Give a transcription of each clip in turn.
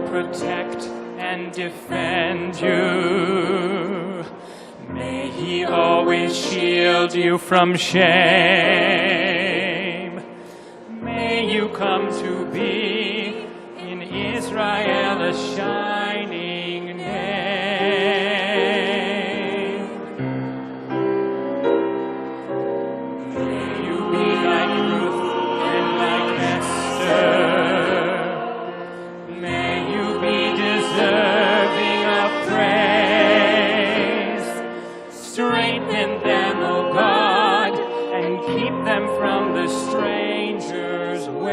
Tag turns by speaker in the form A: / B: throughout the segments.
A: Protect and defend you. May He always shield you from shame. May you come to be in Israel a shining name. May you be like Ruth and like Esther. Deserving of praise, strengthen them, O God, and keep them from the stranger's ways.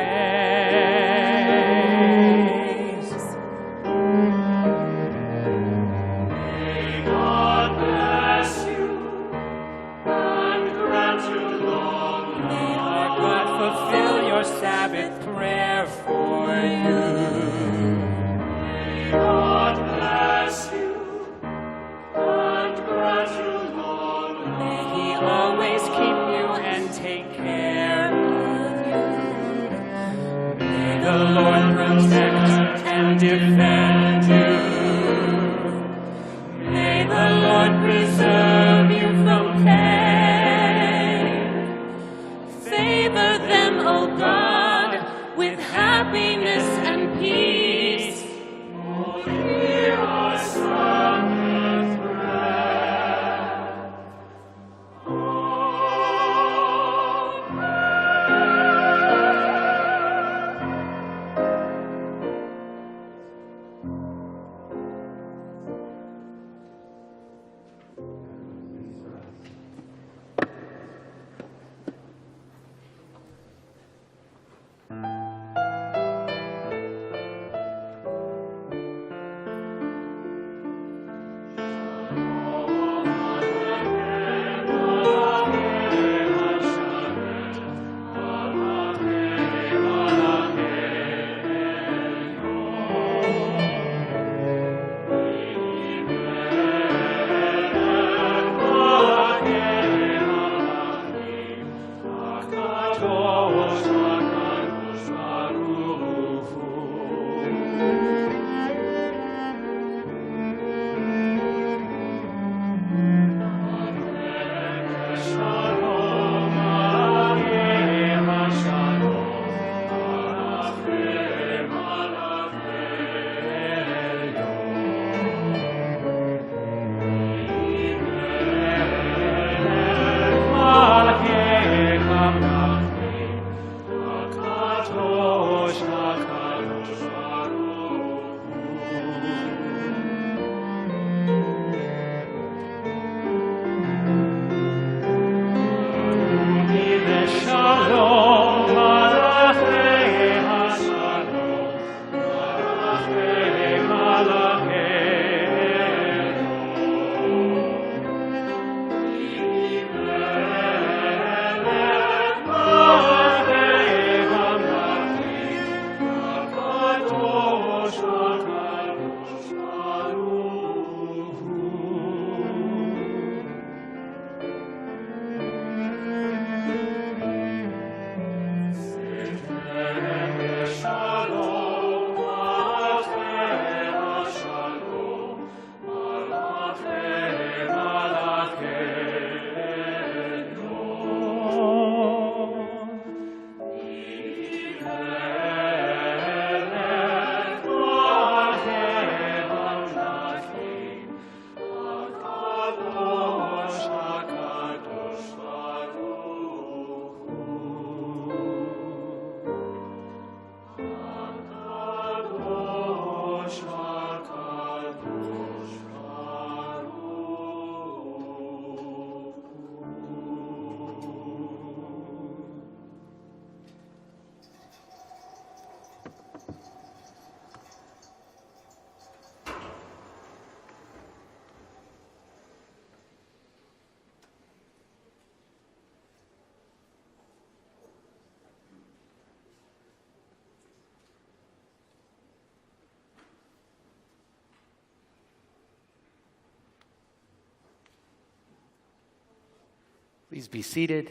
B: Please be seated.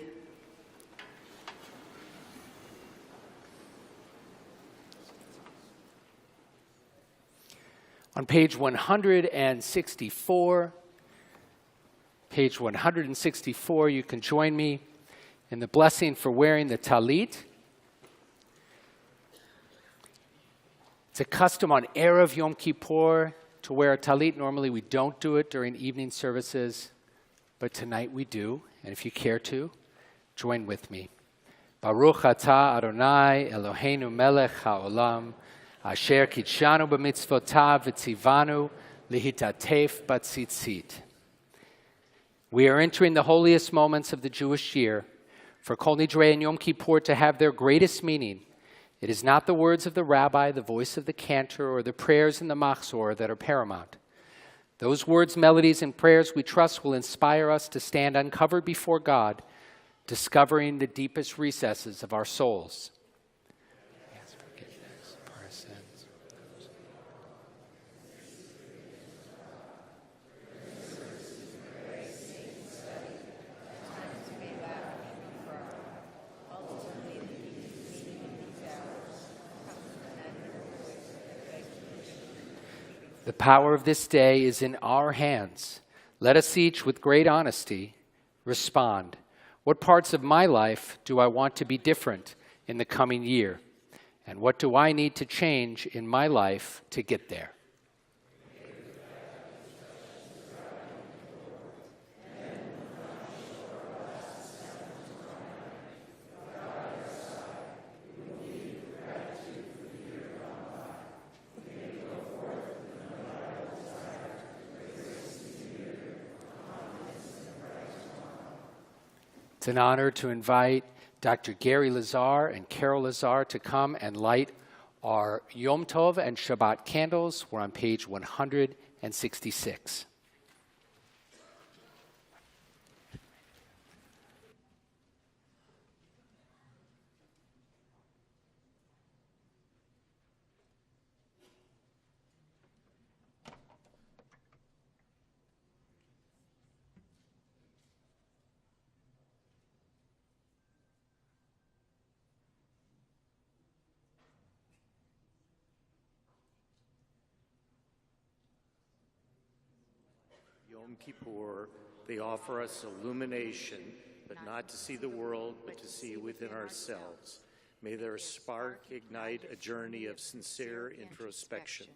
B: On page 164, you can join me in the blessing for wearing the talit. It's a custom on Erev Yom Kippur to wear a talit. Normally we don't do it during evening services, but tonight we do. And if you care to, join with me. Baruch atah Adonai Eloheinu melech haolam, asher kitshanu b'mitzvotav v'tzivanu lihitatef batzitzit. We are entering the holiest moments of the Jewish year. For Kol Nidrei and Yom Kippur to have their greatest meaning, it is not the words of the rabbi, the voice of the cantor, or the prayers in the machzor that are paramount. Those words, melodies, and prayers we trust will inspire us to stand uncovered before God, discovering the deepest recesses of our souls. Ask forgiveness for our sins. The power of this day is in our hands. Let us each, with great honesty, respond. What parts of my life do I want to be different in the coming year? And what do I need to change in my life to get there? It's an honor to invite Dr. Gary Lazar and Carol Lazar to come and light our Yom Tov and Shabbat candles. We're on page 166.
C: Yom Kippur, they offer us illumination, but not to see the world, but to see within ourselves. May their spark ignite a journey of sincere introspection.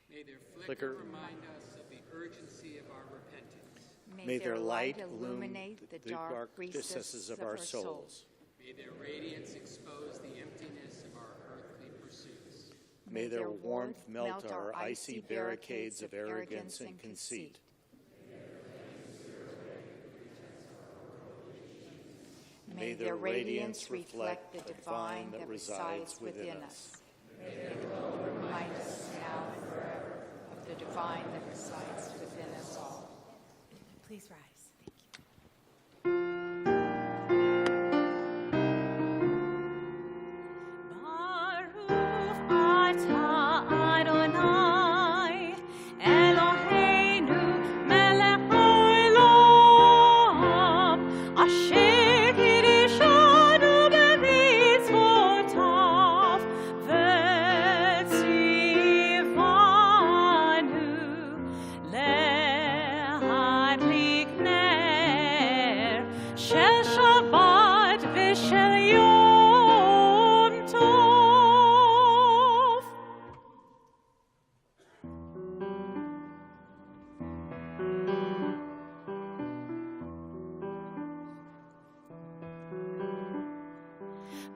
D: May their flicker remind us of the urgency of our repentance.
C: May their light illuminate the dark recesses of our souls.
D: May their radiance expose the emptiness of our earthly pursuits.
C: May their warmth melt our icy barricades of arrogance and conceit. May their radiance reflect the divine that resides within us.
E: May their glow remind us now and forever of the divine that resides within us all. Please rise.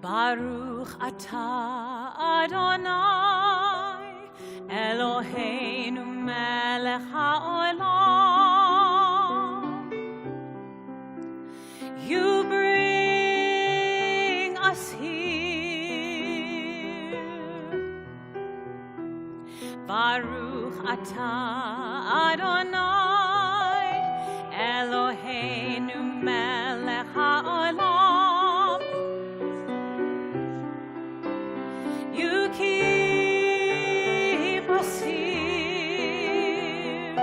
F: Baruch atah Adonai Eloheinu melech haolam. You bring us here. Baruch atah Adonai Eloheinu melech haolam. You keep us here.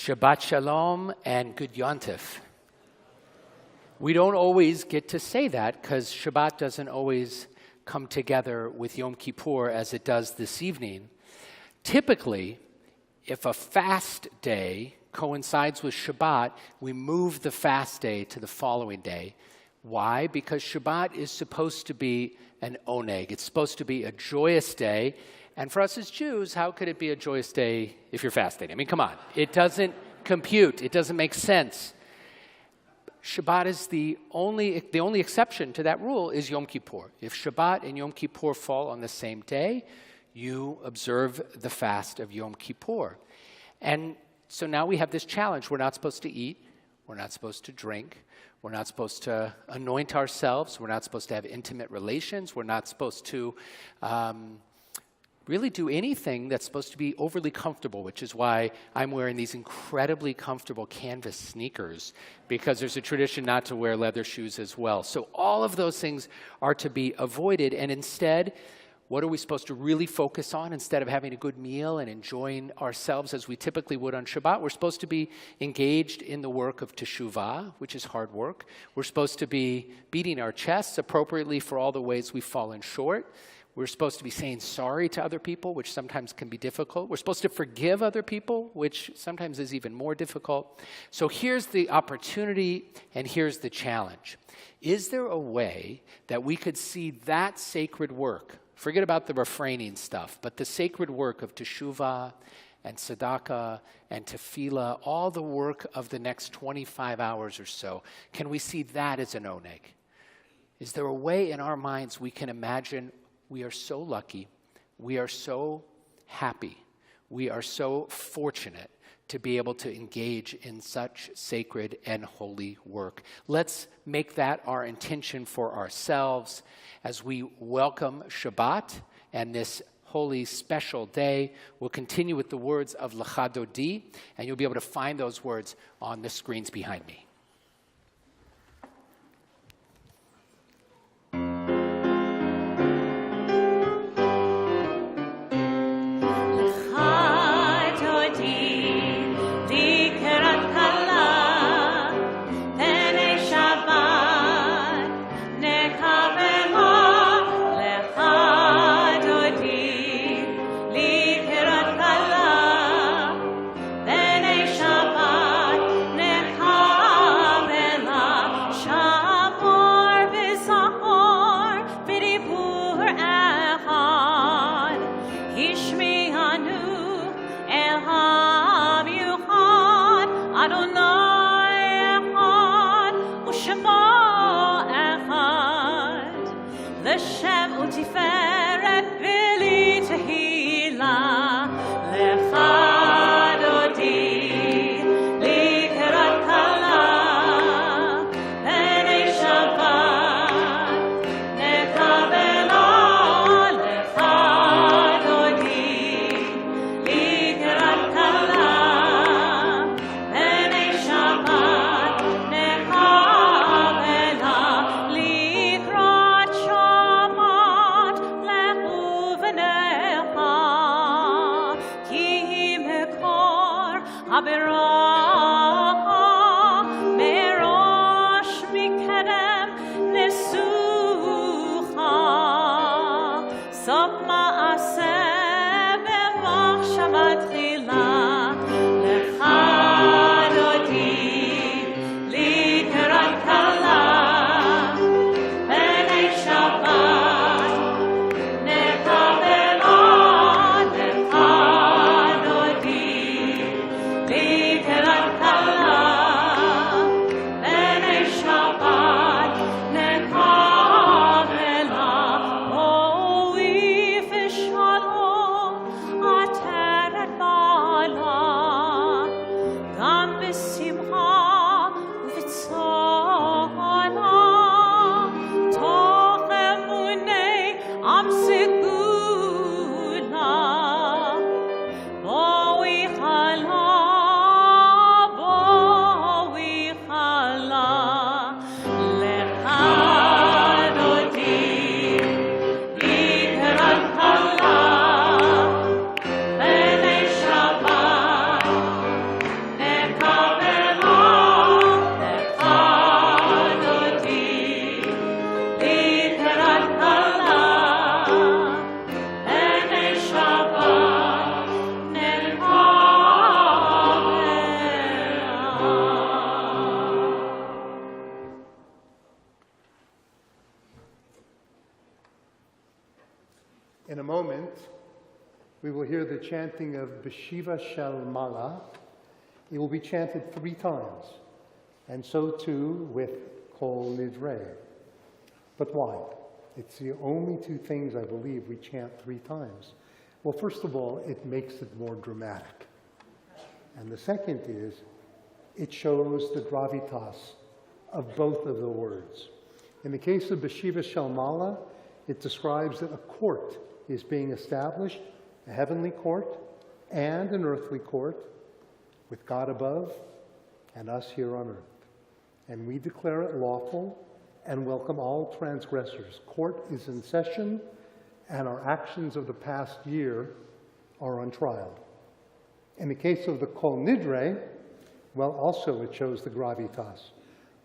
B: Shabbat Shalom and Good Yontif. We don't always get to say that because Shabbat doesn't always come together with Yom Kippur as it does this evening. Typically, if a fast day coincides with Shabbat, we move the fast day to the following day. Why? Because Shabbat is supposed to be an oneg. It's supposed to be a joyous day. And for us as Jews, how could it be a joyous day if you're fasting? I mean, come on. It doesn't compute. It doesn't make sense. Shabbat is the only exception to that rule is Yom Kippur. If Shabbat and Yom Kippur fall on the same day, you observe the fast of Yom Kippur. And so now we have this challenge. We're not supposed to eat. We're not supposed to drink. We're not supposed to anoint ourselves. We're not supposed to have intimate relations. We're not supposed to really do anything that's supposed to be overly comfortable, which is why I'm wearing these incredibly comfortable canvas sneakers, because there's a tradition not to wear leather shoes as well. So all of those things are to be avoided, and instead, what are we supposed to really focus on instead of having a good meal and enjoying ourselves as we typically would on Shabbat? We're supposed to be engaged in the work of teshuvah, which is hard work. We're supposed to be beating our chests appropriately for all the ways we've fallen short. We're supposed to be saying sorry to other people, which sometimes can be difficult. We're supposed to forgive other people, which sometimes is even more difficult. So here's the opportunity and here's the challenge. Is there a way that we could see that sacred work, forget about the refraining stuff, but the sacred work of teshuvah and tzedakah and tefillah, all the work of the next 25 hours or so, can we see that as an oneg? Is there a way in our minds we can imagine we are so lucky, we are so happy, we are so fortunate to be able to engage in such sacred and holy work? Let's make that our intention for ourselves as we welcome Shabbat and this holy special day. We'll continue with the words of Lecha Dodi, and you'll be able to find those words on the screens behind me.
F: Shalom,
G: we will hear the chanting of Beshiva Shel Mala. It will be chanted 3 times, and so too with Kol Nidrei. But why? It's the only 2 things I believe we chant 3 times. Well, first of all, it makes it more dramatic. And the second is, it shows the gravitas of both of the words. In the case of Beshiva Shel Mala, it describes that a court is being established, a heavenly court and an earthly court, with God above and us here on earth. And we declare it lawful and welcome all transgressors. Court is in session, and our actions of the past year are on trial. In the case of the Kol Nidrei, well, also it shows the gravitas.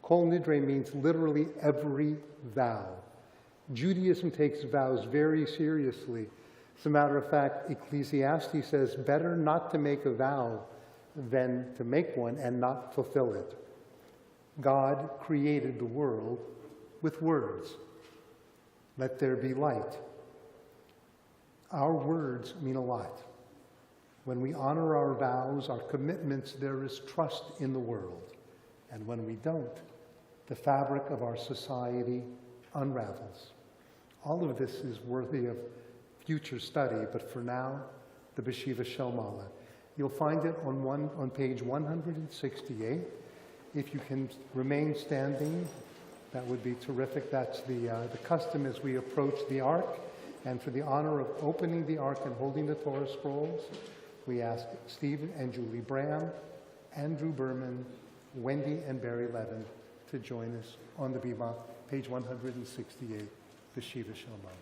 G: Kol Nidrei means literally every vow. Judaism takes vows very seriously. As a matter of fact, Ecclesiastes says, better not to make a vow than to make one and not fulfill it. God created the world with words. Let there be light. Our words mean a lot. When we honor our vows, our commitments, there is trust in the world. And when we don't, the fabric of our society unravels. All of this is worthy of future study, but for now, the Beshiva Shel Mala. You'll find it on page 168. If you can remain standing, that would be terrific. That's the custom as we approach the Ark. And for the honor of opening the Ark and holding the Torah scrolls, we ask Stephen and Julie Bram, Andrew Berman, Wendy and Barry Levin to join us on the Bima, page 168, Beshiva Shel Mala.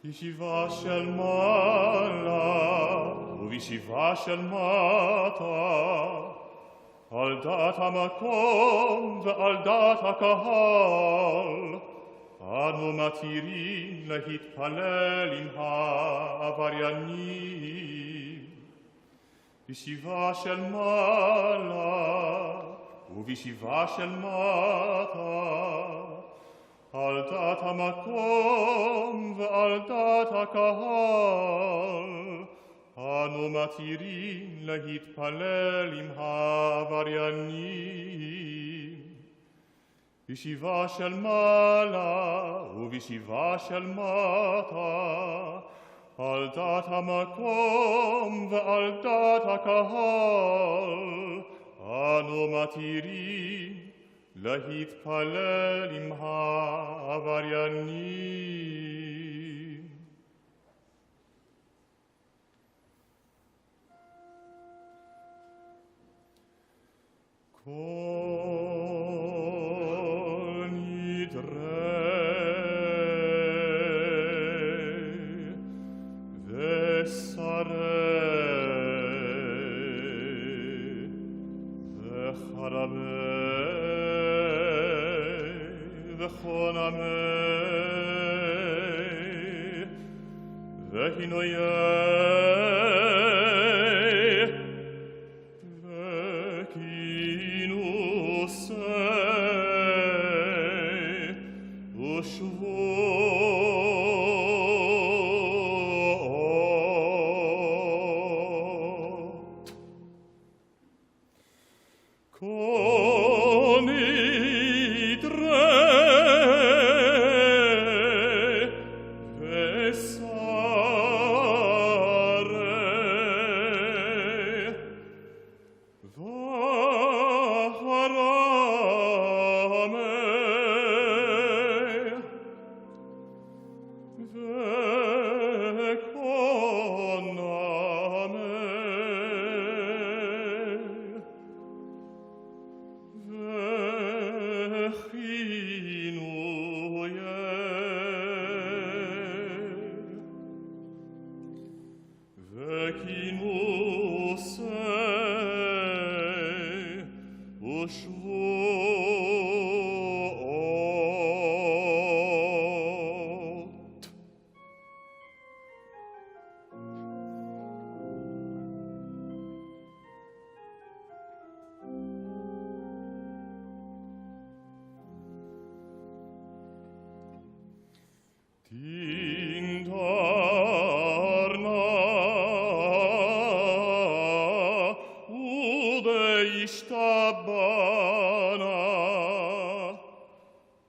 H: בישיבה של מעלה ובישיבה של מטה, על דעת המקום ועל דעת הקהל, אנו מתירים להתפלל עם העבריינים. בישיבה של מעלה ובישיבה של מטה, על דעת המקום ועל דעת הקהל, אנו מתירים להתפלל עם העבריינים. בישיבה של מעלה ובישיבה של מטה, על דעת המקום ועל דעת הקהל, אנו מתירים להתפלל עם העבריינים. Kol Nidrei Vesarei Vecharabei Vechonamei Vehinoyei Vekinusei Ushvu. Kol Nidrei Vesarei Vaharamei Vekonamei Tindarna ude ishtabana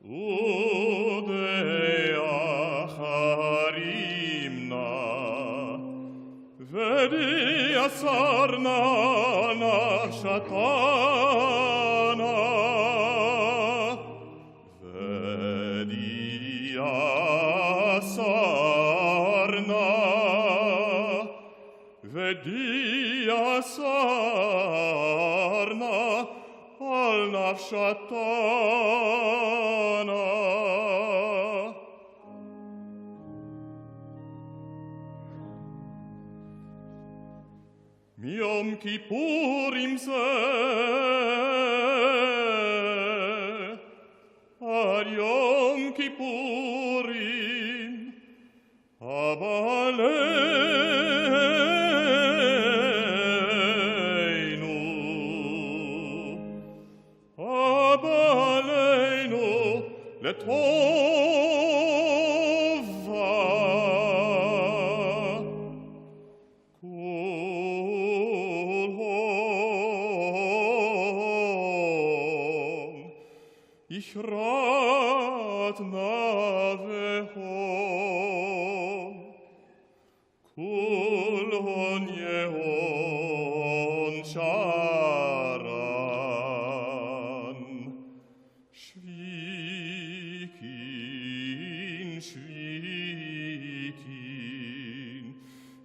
H: ude acharimna vedi asarna nashatana vedi asarna vedi asarna al nafshatana Yom Kippurim zeh Ad Yom Kippurim Abaleinu letova kulhom ichrat navehom kulhon yehon sharan shvikin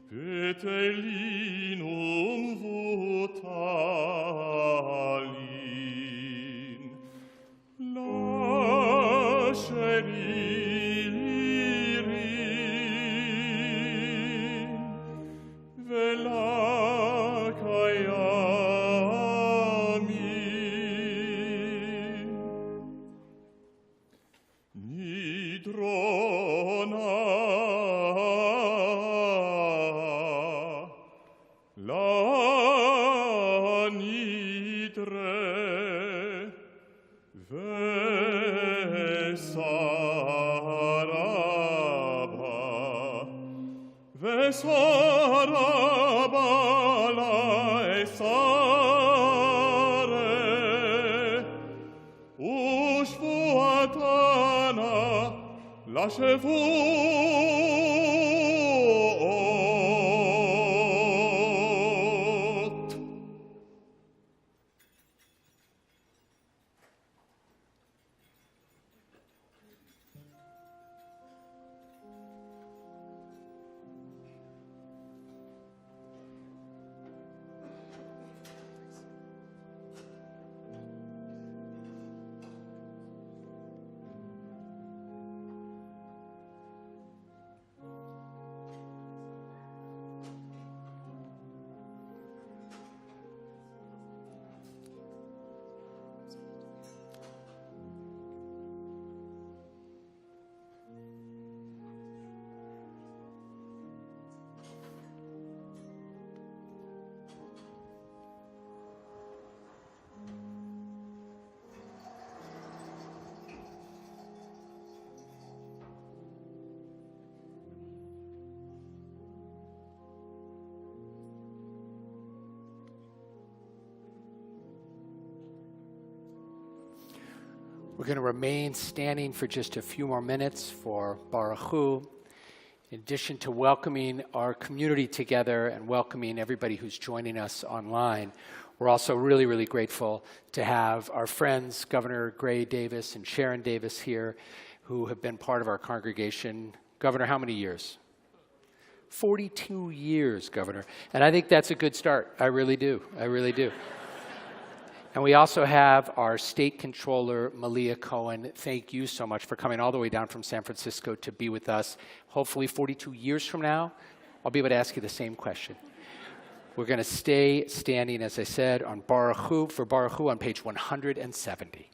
H: betelinum vutalin Sheririn velakayamin Nidrona la Nidrei Vesaraba la esare Ushvuatana la shevuot
B: We're going to remain standing for just a few more minutes for Baruch Hu. In addition to welcoming our community together and welcoming everybody who's joining us online, we're also really, really grateful to have our friends, Governor Gray Davis and Sharon Davis here, who have been part of our congregation. Governor, how many years? 42 years, Governor. And I think that's a good start. I really do. I really do. And we also have our State Controller, Malia Cohen. Thank you so much for coming all the way down from San Francisco to be with us. Hopefully 42 years from now, I'll be able to ask you the same question. We're going to stay standing, as I said, on Baruch Hu, for Baruch Hu on page 170.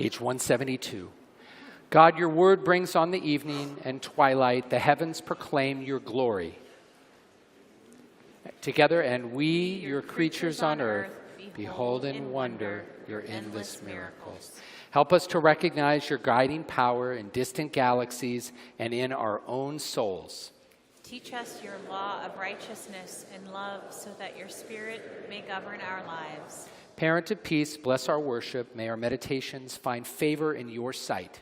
B: Page 172. God, your word brings on the evening and twilight, the heavens proclaim your glory. Together, and we, your creatures on earth, behold in wonder your endless miracles. Help us to recognize your guiding power in distant galaxies and in our own souls.
F: Teach us your law of righteousness and love so that your spirit may govern our lives.
B: Parent of peace, bless our worship. May our meditations find favor in your sight.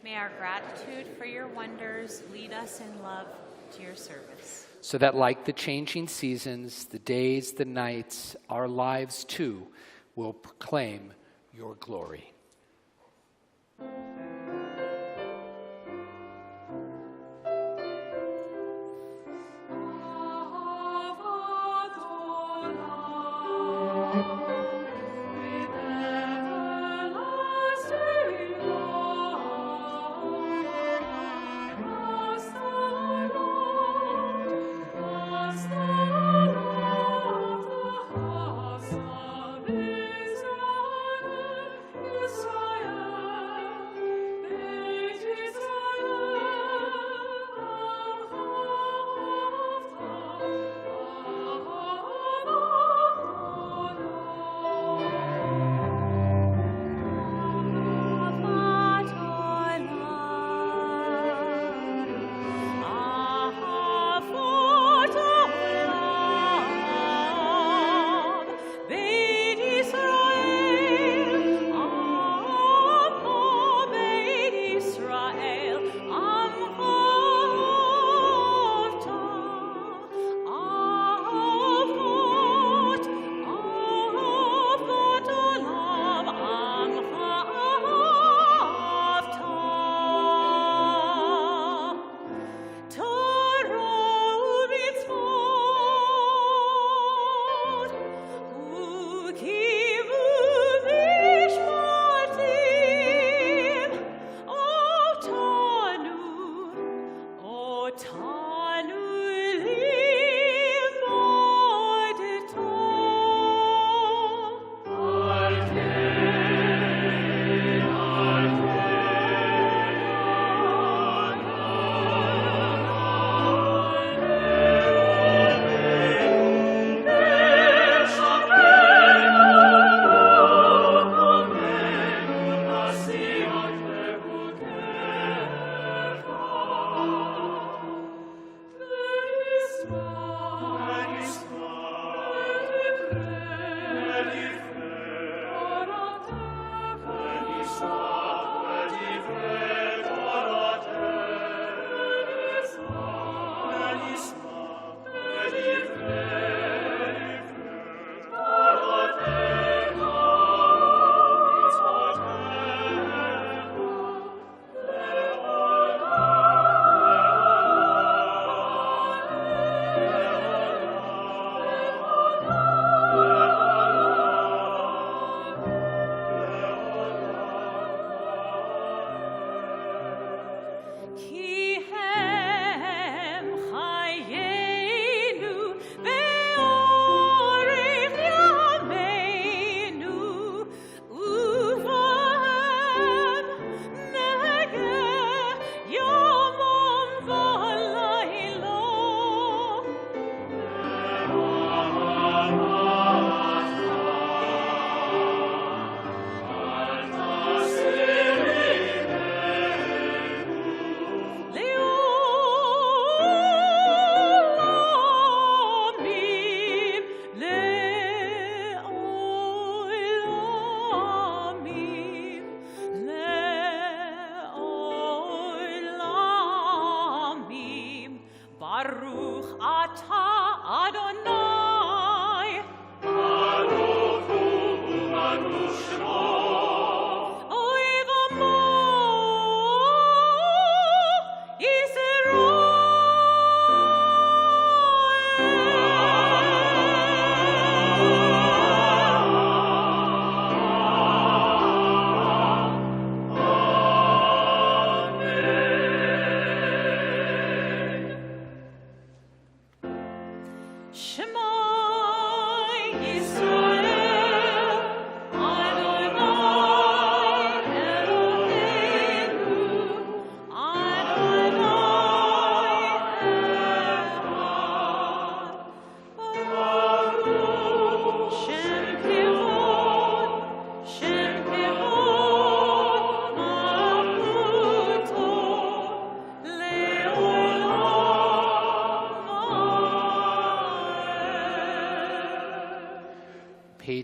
F: May our gratitude for your wonders lead us in love to your service.
B: So that like the changing seasons, the days, the nights, our lives too will proclaim your glory.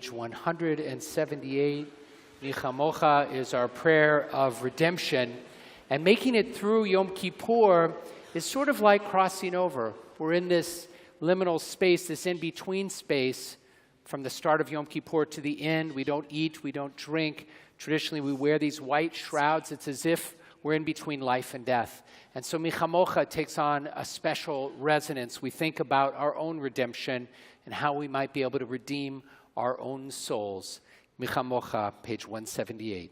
B: page 178. Michamocha is our prayer of redemption. And making it through Yom Kippur is sort of like crossing over. We're in this liminal space, this in-between space from the start of Yom Kippur to the end. We don't eat, we don't drink. Traditionally, we wear these white shrouds. It's as if we're in between life and death. And so Michamocha takes on a special resonance. We think about our own redemption and how we might be able to redeem our own souls. Michamocha, page 178.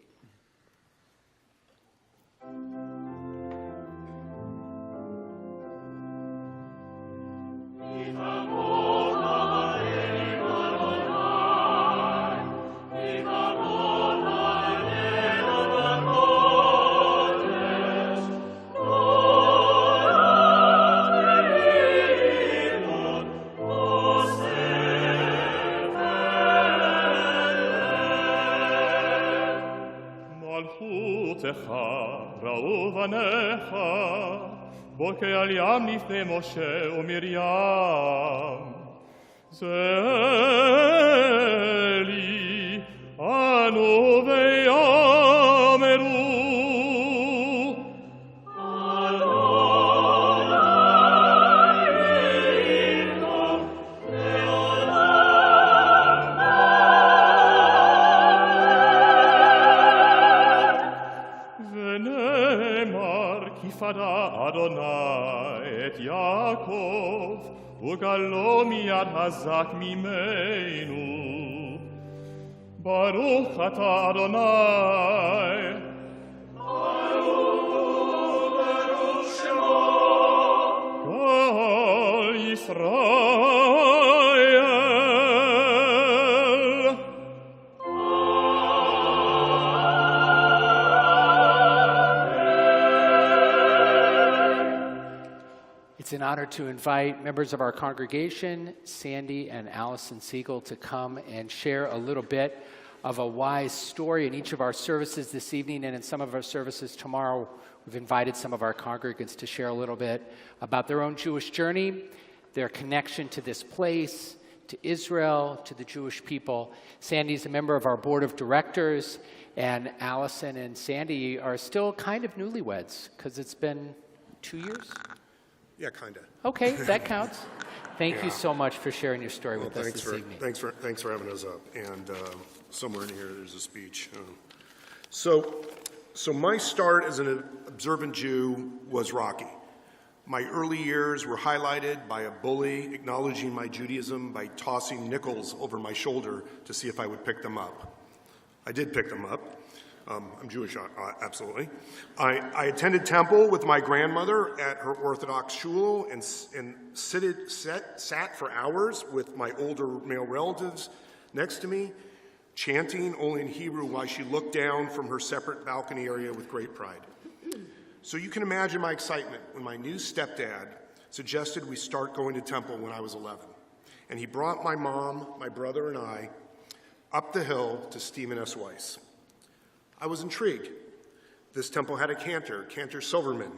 H: ראו בניך, בוקע על ים לפני משה ומרים. זה לי, אנו ויאמרו. אדוני את יעקב וגלו מיד הזק ממנו. ברוך אתה אדוני. ברוך שמו. כל ישראל.
B: It's an honor to invite members of our congregation, Sandy and Allison Siegel, to come and share a little bit of a wise story in each of our services this evening and in some of our services tomorrow. We've invited some of our congregants to share a little bit about their own Jewish journey, their connection to this place, to Israel, to the Jewish people. Sandy's a member of our board of directors, and Allison and Sandy are still kind of newlyweds because it's been 2 years?
I: Yeah, kind of.
B: Okay, that counts. Thank you so much for sharing your story with us this evening.
I: Thanks for having us up. And somewhere in here, there's a speech. So my start as an observant Jew was rocky. My early years were highlighted by a bully acknowledging my Judaism by tossing nickels over my shoulder to see if I would pick them up. I did pick them up. I'm Jewish, absolutely. I attended temple with my grandmother at her Orthodox shul and sat for hours with my older male relatives next to me, chanting only in Hebrew while she looked down from her separate balcony area with great pride. So you can imagine my excitement when my new stepdad suggested we start going to temple when I was 11. And he brought my mom, my brother, and I up the hill to Stephen S. Weiss. I was intrigued. This temple had a cantor Silverman,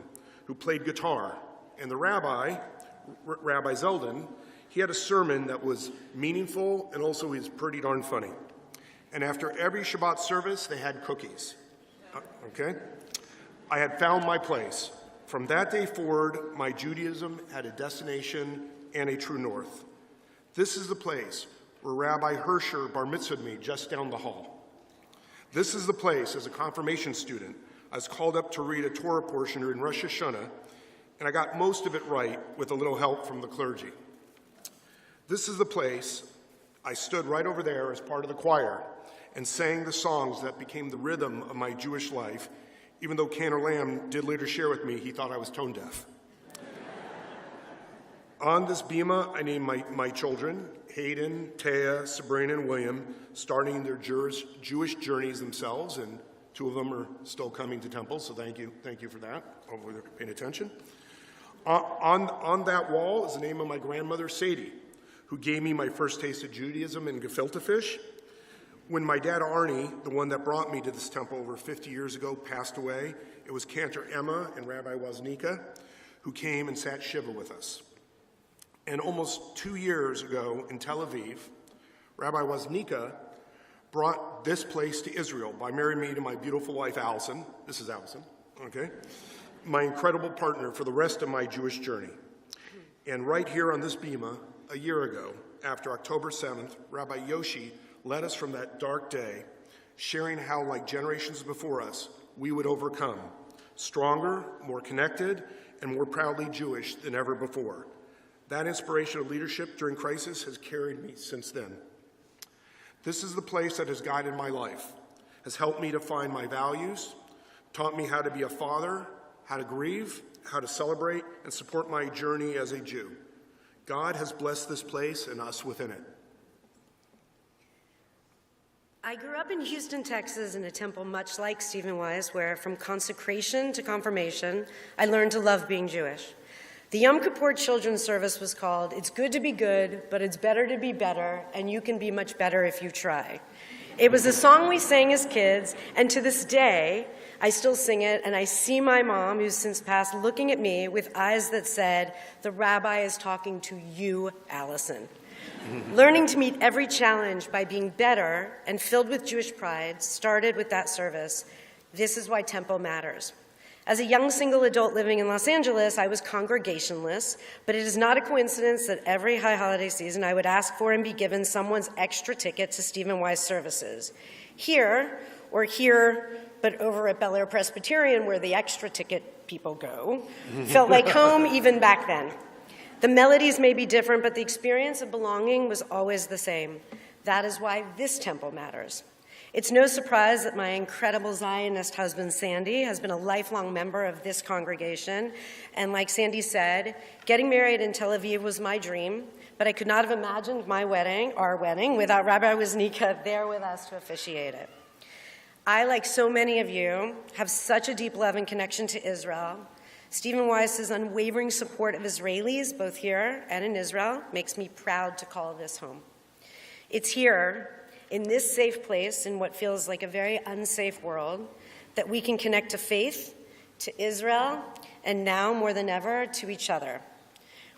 I: who played guitar, and the rabbi, Rabbi Zeldin, he had a sermon that was meaningful and also he was pretty darn funny. And after every Shabbat service, they had cookies. Okay? I had found my place. From that day forward, my Judaism had a destination and a true north. This is the place where Rabbi Hersher bar mitzvahed me just down the hall. This is the place, as a confirmation student, I was called up to read a Torah portion in Rosh Hashanah, and I got most of it right with a little help from the clergy. This is the place I stood right over there as part of the choir and sang the songs that became the rhythm of my Jewish life, even though Cantor Lamb did later share with me he thought I was tone deaf. On this bima, I named my children, Hayden, Taya, Sabrina, and William, starting their Jewish journeys themselves, and 2 of them are still coming to temple, so thank you for that. Hopefully they're paying attention. On that wall is the name of my grandmother, Sadie, who gave me my first taste of Judaism and gefilte fish. When my dad, Arnie, the one that brought me to this temple over 50 years ago, passed away, it was Cantor Emma and Rabbi Woznicka who came and sat Shiva with us. And almost 2 years ago in Tel Aviv, Rabbi Woznicka brought this place to Israel by marrying me to my beautiful wife, Allison. This is Allison, okay? My incredible partner for the rest of my Jewish journey. And right here on this bima, a year ago, after October 7th, Rabbi Yoshi led us from that dark day, sharing how, like generations before us, we would overcome, stronger, more connected, and more proudly Jewish than ever before. That inspiration of leadership during crisis has carried me since then. This is the place that has guided my life, has helped me to find my values, taught me how to be a father, how to grieve, how to celebrate, and support my journey as a Jew. God has blessed this place and us within it.
J: I grew up in Houston, Texas, in a temple much like Stephen Wise, where from consecration to confirmation, I learned to love being Jewish. The Yom Kippur children's service was called, "It's good to be good, but it's better to be better, and you can be much better if you try." It was a song we sang as kids, and to this day, I still sing it, and I see my mom, who's since passed, looking at me with eyes that said, "The rabbi is talking to you, Allison." Learning to meet every challenge by being better and filled with Jewish pride started with that service. This is why Temple matters. As a young single adult living in Los Angeles, I was congregationless, but it is not a coincidence that every high holiday season I would ask for and be given someone's extra ticket to Stephen Wise services. Here, or here, but over at Bel Air Presbyterian, where the extra ticket people go, felt like home even back then. The melodies may be different, but the experience of belonging was always the same. That is why this temple matters. It's no surprise that my incredible Zionist husband, Sandy, has been a lifelong member of this congregation. And like Sandy said, getting married in Tel Aviv was my dream, but I could not have imagined our wedding, without Rabbi Woznicka there with us to officiate it. I, like so many of you, have such a deep love and connection to Israel. Stephen Wise's unwavering support of Israelis, both here and in Israel, makes me proud to call this home. It's here, in this safe place, in what feels like a very unsafe world, that we can connect to faith, to Israel, and now more than ever, to each other,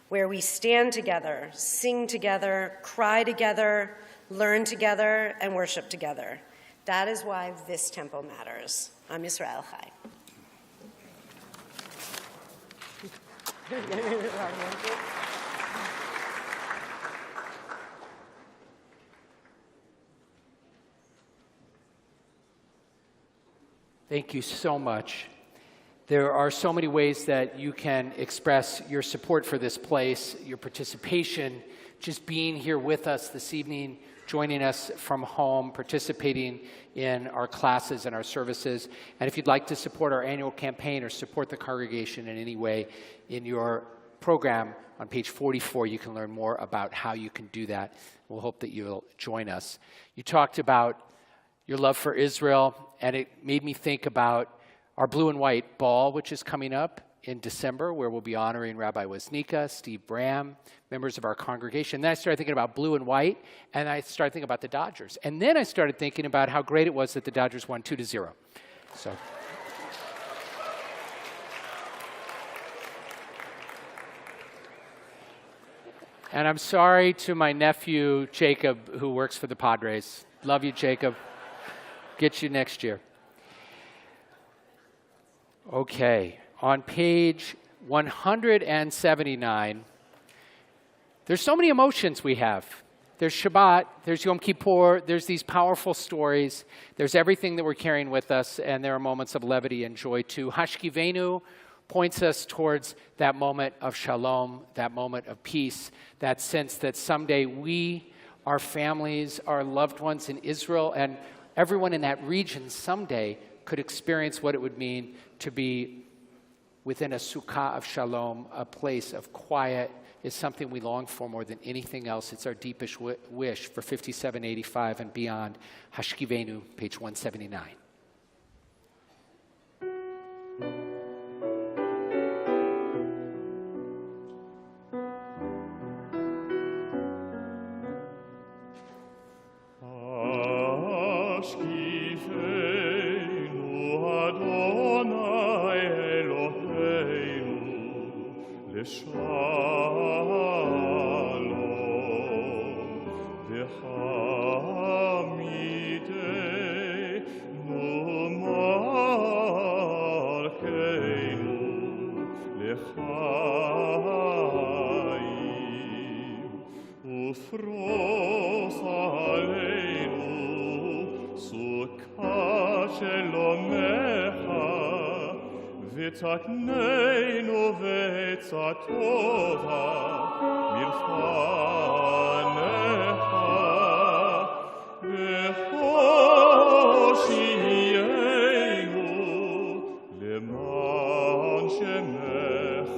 J: where we stand together, sing together, cry together, learn together, and worship together. That is why this temple matters. I'm Yisrael Chai.
B: Thank you so much. There are so many ways that you can express your support for this place, your participation, just being here with us this evening, joining us from home, participating in our classes and our services. And if you'd like to support our annual campaign or support the congregation in any way in your program, on page 44, you can learn more about how you can do that. We'll hope that you'll join us. You talked about your love for Israel, and it made me think about our Blue and White Ball, which is coming up in December, where we'll be honoring Rabbi Woznicka, Steve Bram, members of our congregation. Then I started thinking about blue and white, and I started thinking about the Dodgers. And then I started thinking about how great it was that the Dodgers won 2-0. So. And I'm sorry to my nephew, Jacob, who works for the Padres. Love you, Jacob. Get you next year. Okay, on page 179, there's so many emotions we have. There's Shabbat, there's Yom Kippur, there's these powerful stories, there's everything that we're carrying with us, and there are moments of levity and joy too. Hashkivenu points us towards that moment of shalom, that moment of peace, that sense that someday we, our families, our loved ones in Israel, and everyone in that region someday could experience what it would mean to be within a sukkah of shalom, a place of quiet, is something we long for more than anything else. It's our deepest wish for 5785 and beyond. Hashkivenu, page 179.
H: Shalom, לחיים, ופרוס עלינו סוכה שלומך, ותקננו ועצה טובה מלפניך, והושיענו למען שמך.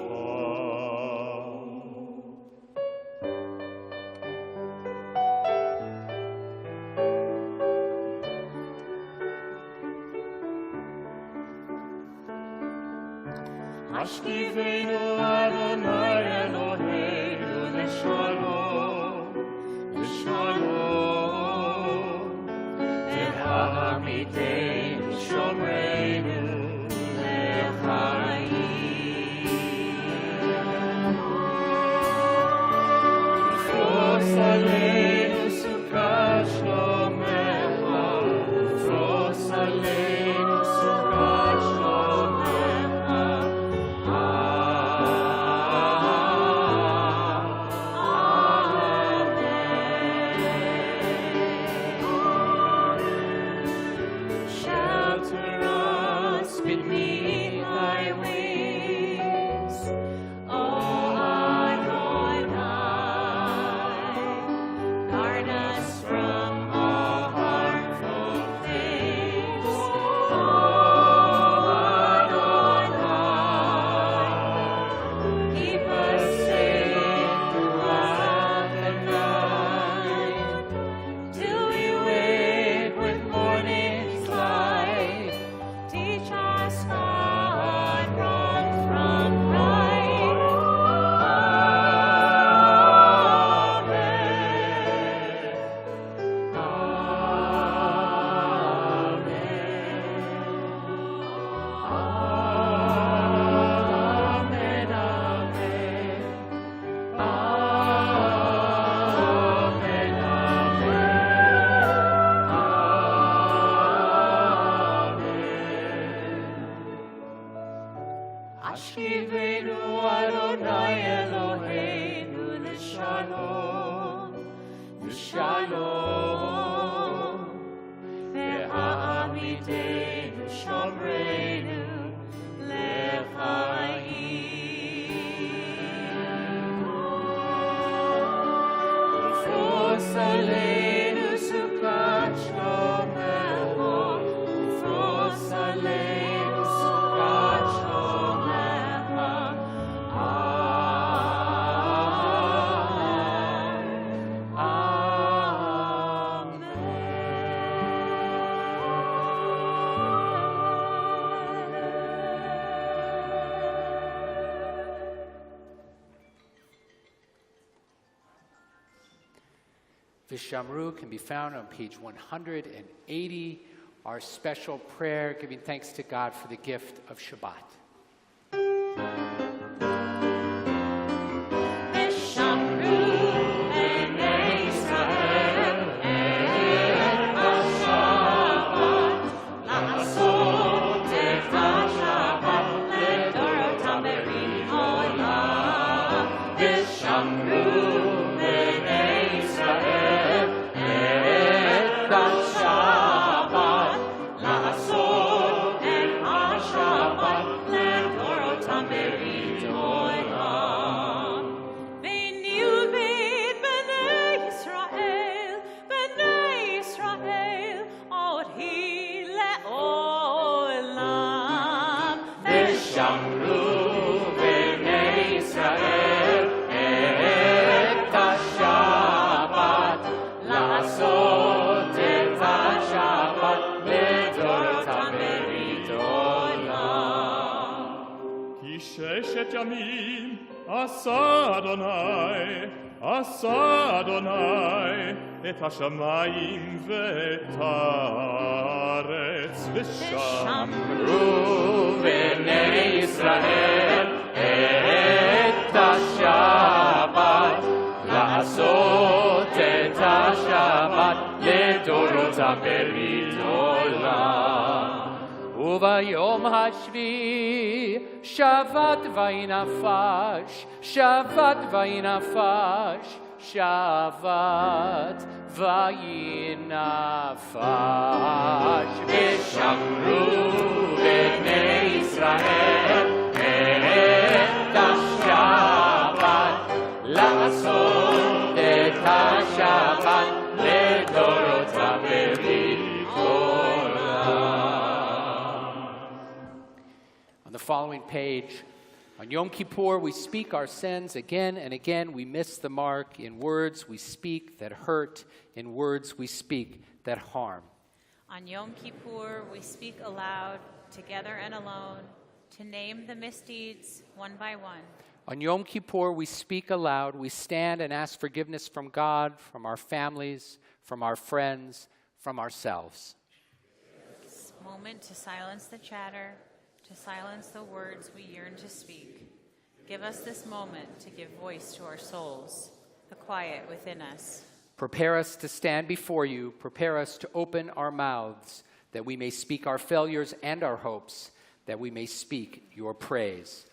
A: השכיבנו אדוני אלוהינו לשלום, לשלום, והעמידנו שומרנו לחיים. פרוס עלינו סוכת שלומך, פרוס עלינו סוכת שלומך. השכיבנו אדוני אלוהינו לשלום, לשלום, והעמידנו שומרנו לחיים. ופרוס עלינו סוכת שלומך, ופרוס עלינו סוכת שלומך.
B: Vishamru can be found on page 180, our special prayer giving thanks to God for the gift of Shabbat.
H: ששת ימים עשה אדוני את השמיים ואת הארץ,
A: ושמרו בני ישראל את השבת, לעשות את השבת לדורות ברית עולם. וביום השביעי
B: Shavat vayinafash, shavat vayinafash, shavat vayinafash. V'shamru b'nei Yisrael et ha-shavat, la'asot et ha-shavat ledorot ha'berikolam. On the following page, on Yom Kippur, we speak our sins again and again. We miss the mark in words we speak that hurt, in words we speak that harm.
F: On Yom Kippur, we speak aloud, together and alone, to name the misdeeds one by one.
B: On Yom Kippur, we speak aloud. We stand and ask forgiveness from God, from our families, from our friends, from ourselves.
F: This moment to silence the chatter, to silence the words we yearn to speak. Give us this moment to give voice to our souls, the quiet within us.
B: Prepare us to stand before you. Prepare us to open our mouths, that we may speak our failures and our hopes, that we may speak your praise.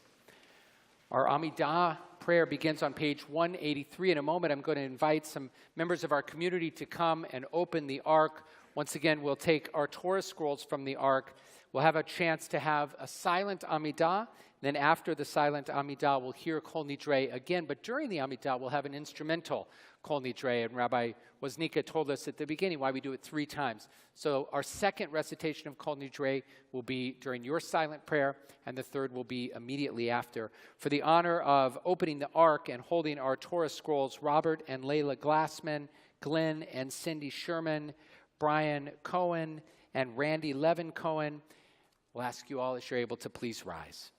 B: Our Amidah prayer begins on page 183. In a moment, I'm going to invite some members of our community to come and open the Ark. Once again, we'll take our Torah scrolls from the Ark. We'll have a chance to have a silent Amidah. Then after the silent Amidah, we'll hear Kol Nidrei again. But during the Amidah, we'll have an instrumental Kol Nidrei. And Rabbi Woznicka told us at the beginning why we do it 3 times. So our second recitation of Kol Nidrei will be during your silent prayer, and the third will be immediately after. For the honor of opening the Ark and holding our Torah scrolls, Robert and Layla Glassman, Glenn and Cindy Sherman, Brian Cohen, and Randy Levin Cohen, we'll ask you all, as you're able, to please rise.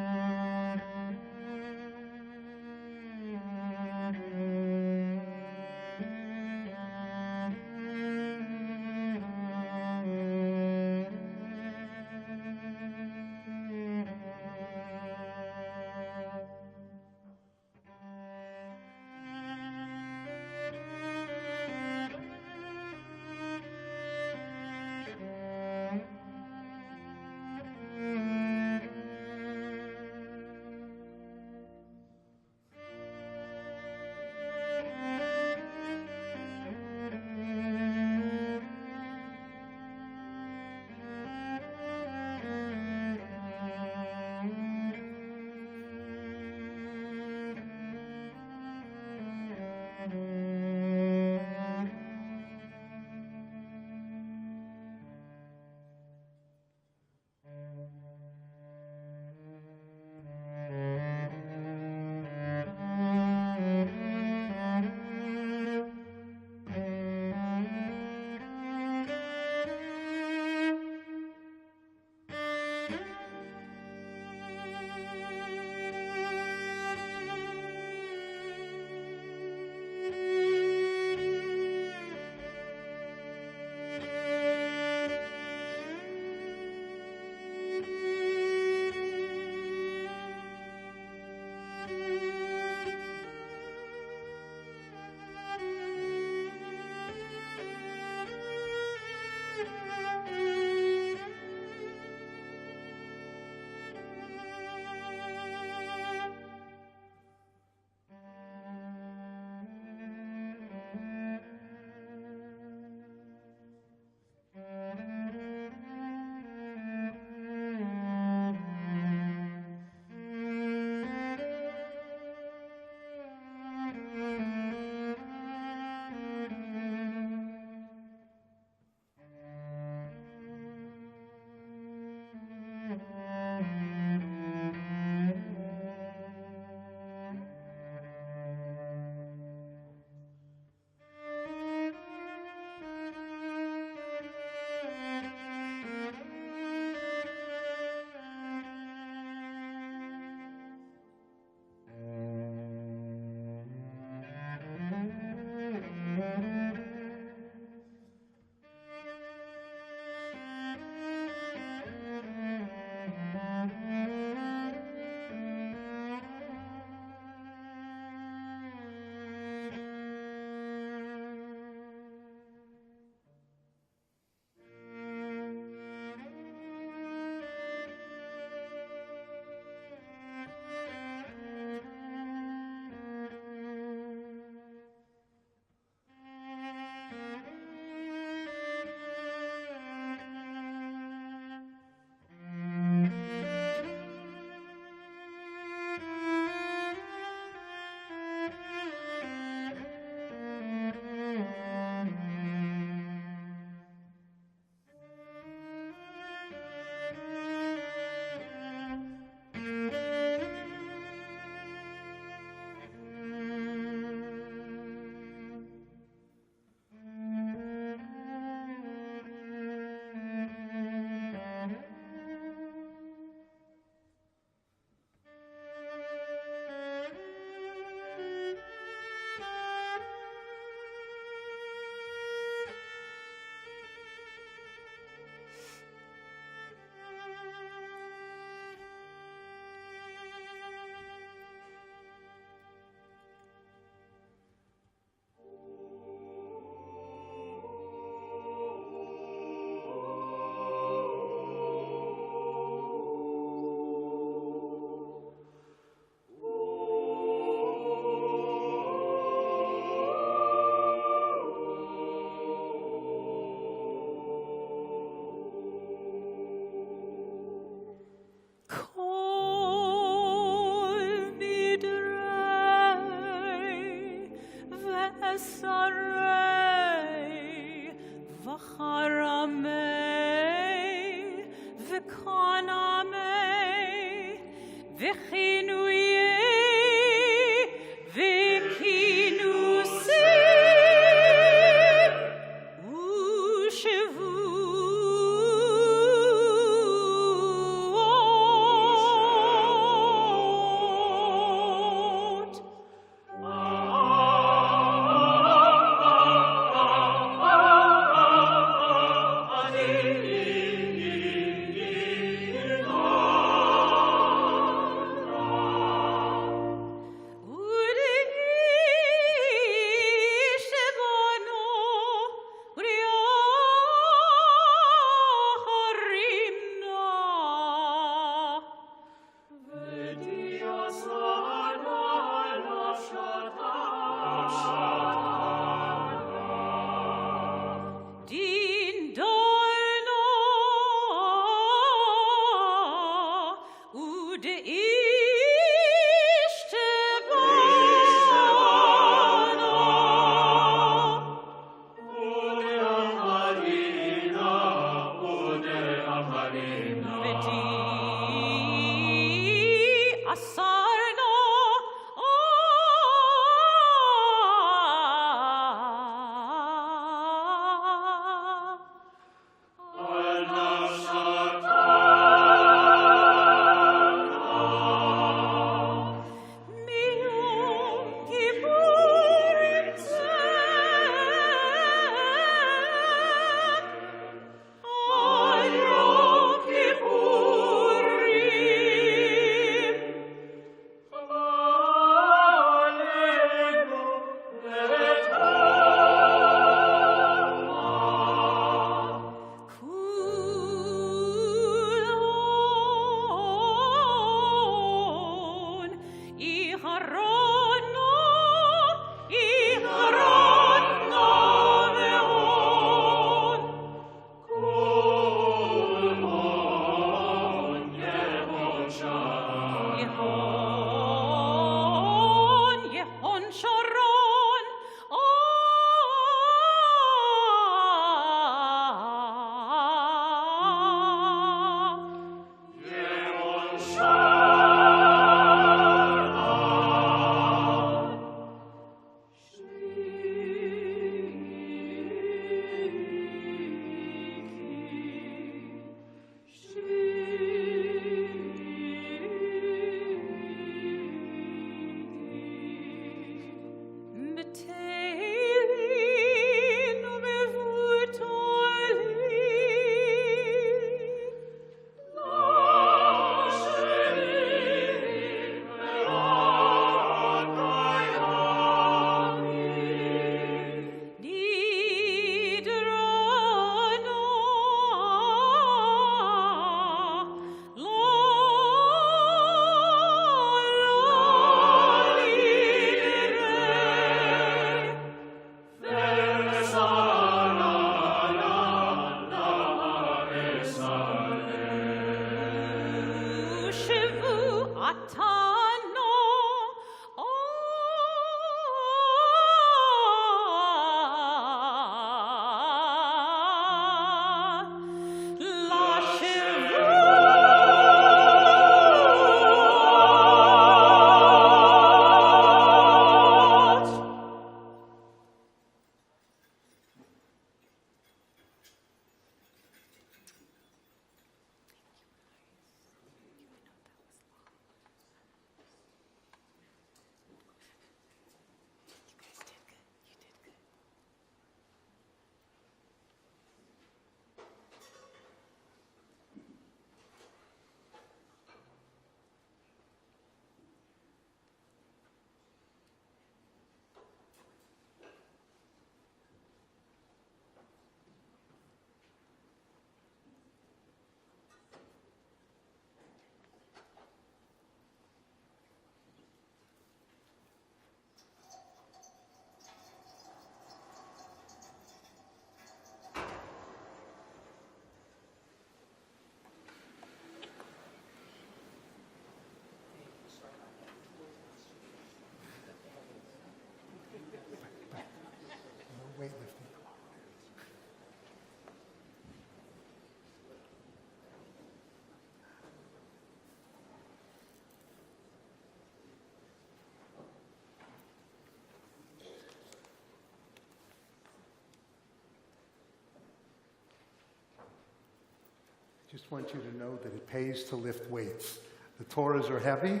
G: Just want you to know that it pays to lift weights. The Torahs are heavy,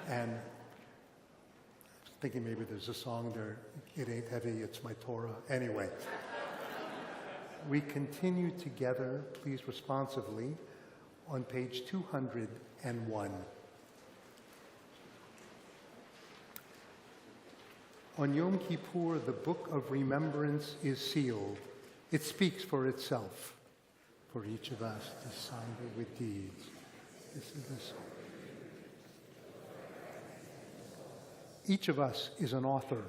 G: and I was thinking maybe there's a song there, it ain't heavy, it's my Torah. Anyway, we continue together, please responsively, on page 201. On Yom Kippur, the book of remembrance is sealed. It speaks for itself. For each of us decided with deeds. This is the song. Each of us is an author,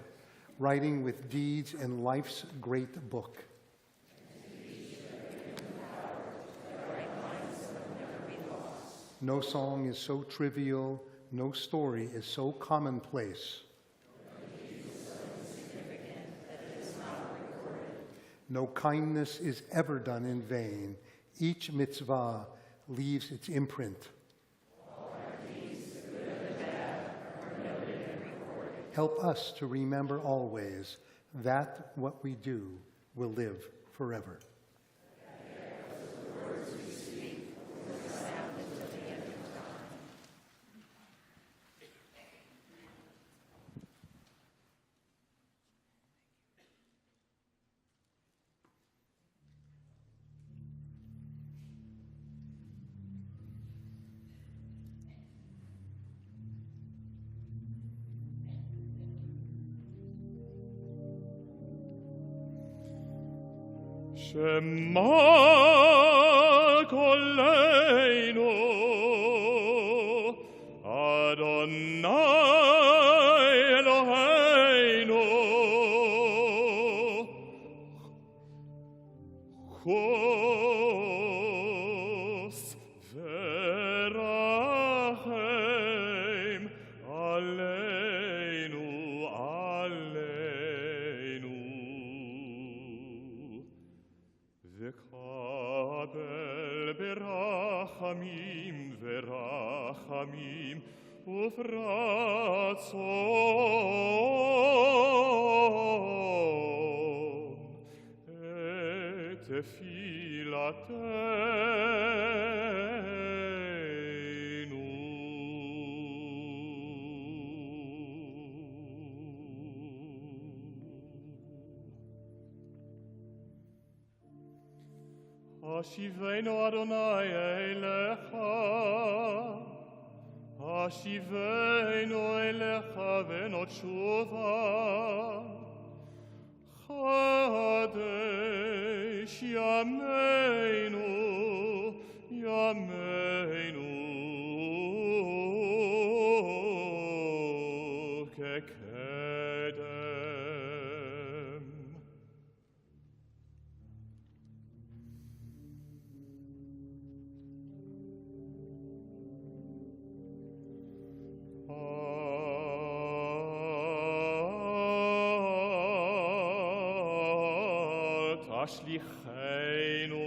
G: writing with deeds in life's great book. No song is so trivial, no story is so commonplace. No kindness is ever done in vain. Each mitzvah leaves its imprint. Help us to remember always that what we do will live forever.
H: Shema Koleinu Adonai Eloheinu Chos verachem Aleinu V'kabel berachamim verachamim ufratzon et tefilateinu. Hashivenu Adonai Elecha, Hashivenu Elecha v'notshuva, Chadesh Yameinu, Yameinu, Kekedem. Tashlicheinu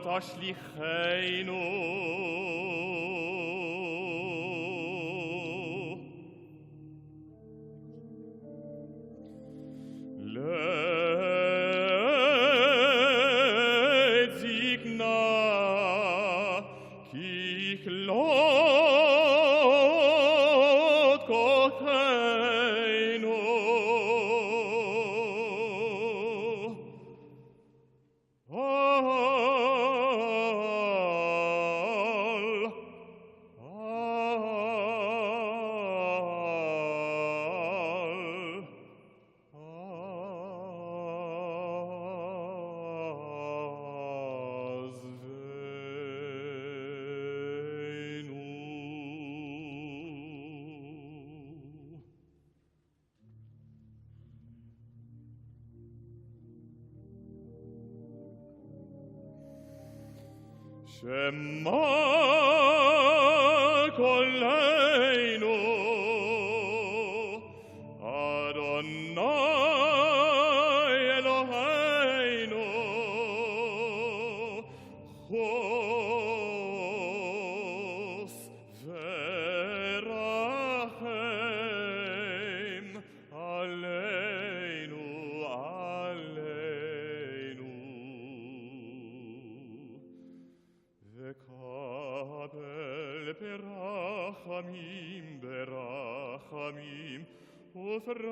H: Tashlicheinu Shema Koleinu Adonai Eloheinu Chos ברחמים ברחמים ופרצון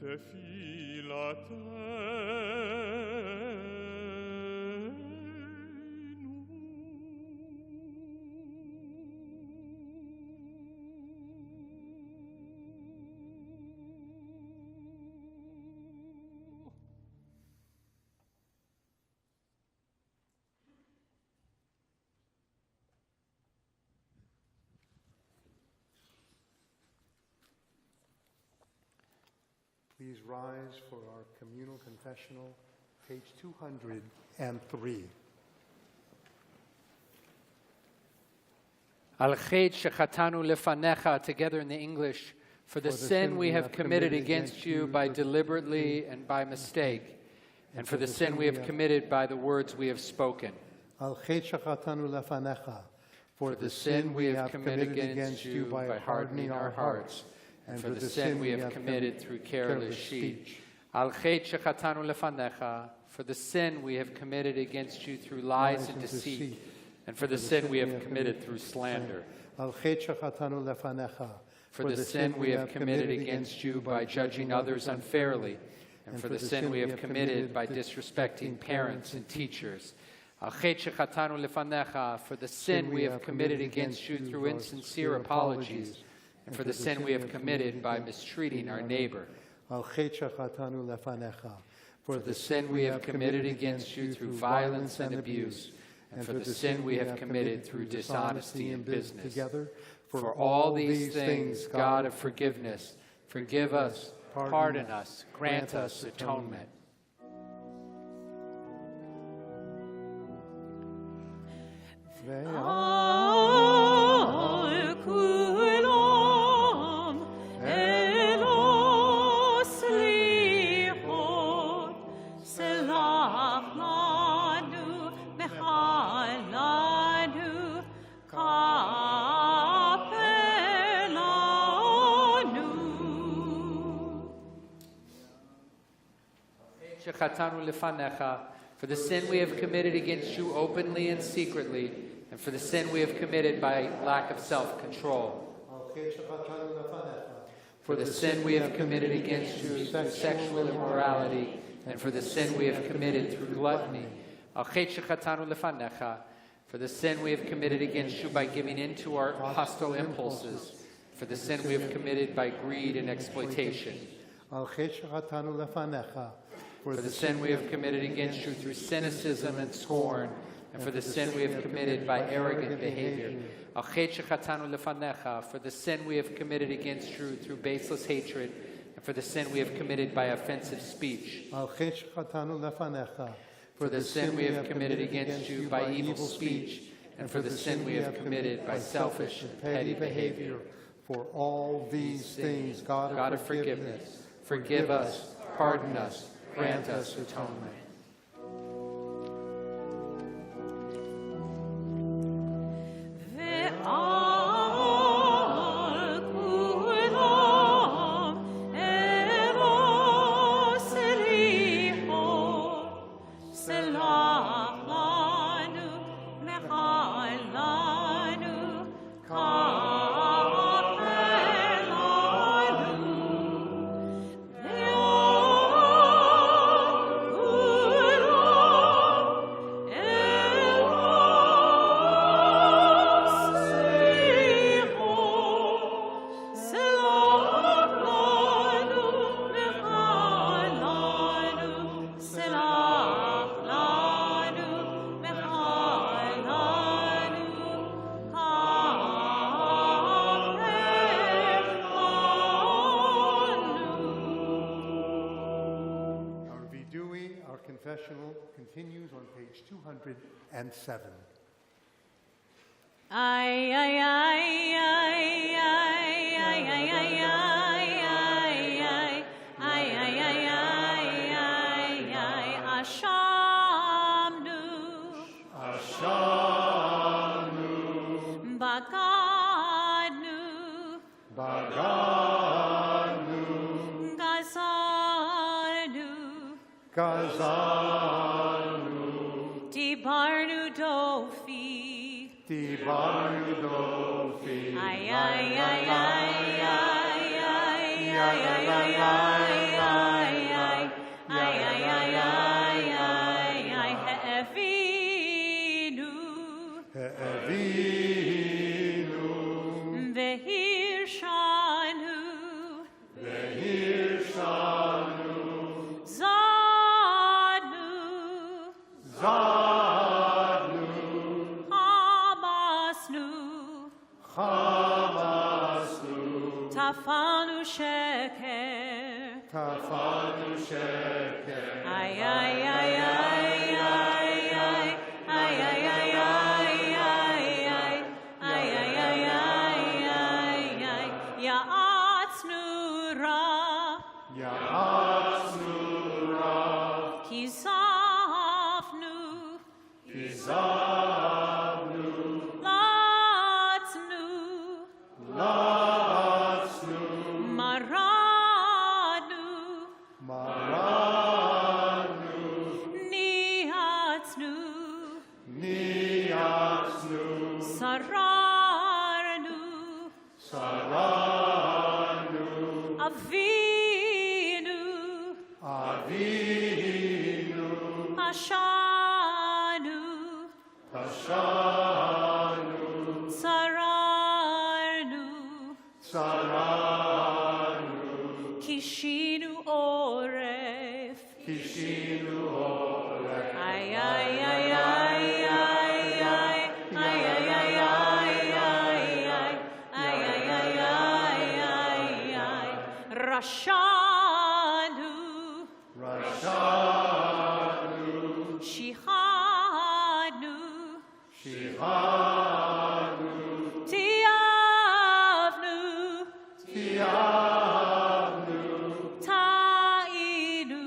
H: את
G: Please rise for our communal confessional, page 203.
B: Al ched shechatanu lefanecha, together in the English, for the sin we have committed against you by deliberately and by mistake, and for the sin we have committed by the words we have spoken.
G: Al ched shechatanu lefanecha,
B: For the sin we have committed against you by hardening our hearts, and for the sin we have committed through careless speech. Al ched shechatanu lefanecha, for the sin we have committed against you through lies and deceit, and for the sin we have committed through slander.
G: Al ched shechatanu lefanecha,
B: For the sin we have committed against you by judging others unfairly, and for the sin we have committed by disrespecting parents and teachers. Al ched shechatanu lefanecha, for the sin we have committed against you through insincere apologies, and for the sin we have committed by mistreating our neighbor.
G: Al ched shechatanu lefanecha,
B: For the sin we have committed against you through violence and abuse, and for the sin we have committed through dishonesty in business.
G: Together,
B: For all these things, God of forgiveness, forgive us, pardon us, grant us atonement. Shechatanu lefanecha, for the sin we have committed against you openly and secretly, and for the sin we have committed by lack of self-control. For the sin we have committed against you through sexual immorality, and for the sin we have committed through gluttony. Al ched shechatanu lefanecha, for the sin we have committed against you by giving in to our hostile impulses, for the sin we have committed by greed and exploitation.
G: Al ched shechatanu lefanecha,
B: For the sin we have committed against you through cynicism and scorn, and for the sin we have committed by arrogant behavior. Al ched shechatanu lefanecha, for the sin we have committed against you through baseless hatred, and for the sin we have committed by offensive speech.
G: Al ched shechatanu lefanecha,
B: For the sin we have committed against you by evil speech, and for the sin we have committed by selfish and petty behavior.
G: For all these things,
B: God of forgiveness, forgive us, pardon us, grant us atonement.
G: Confessional continues on page 207.
F: Ay, ay, ay, ay, ay, ay, ay, ay, ay, ay, ay, ay, ay, ay, ay, Ashamnu,
G: Ashamnu,
F: Bagadnu,
G: Bagadnu, Gazalnu,
F: Dibarnu Dofi,
G: Dibarnu Dofi,
F: Ay, ay, ay, ay, ay, ay, ay, ay, ay, He'evinu,
G: He'evinu,
F: Vehirshanu,
G: Vehirshanu,
F: Zadnu,
G: Zadnu,
F: Hamasnu,
G: Hamasnu,
F: Tafanu Sheker,
G: Tafanu Sheker,
F: Ay, ay, ay, ay, ay, ay, ay, ay, ay, ay, ay, ay, ay, ay, ay, Ya'atznu Ra,
G: Ya'atznu Ra,
F: Kisafnu,
G: Kizavnu,
F: Latznu,
G: Latznu,
F: Maranu,
G: Maranu,
F: Nihatznu,
G: Niyatznu,
F: Sararnu,
G: Saranu,
F: Avinu,
G: Avinu,
F: Ashanu,
G: Tashanu,
F: Sararnu,
G: Saranu,
F: Kishinu Oref,
G: Kishinu Orech,
F: Ay, ay, ay, ay, ay, ay, ay, ay, ay, ay, ay, Rashanu,
G: Rashanu,
F: Shihanu,
G: Shihanu,
F: Tiavnu,
G: Tiavnu,
F: Tainu,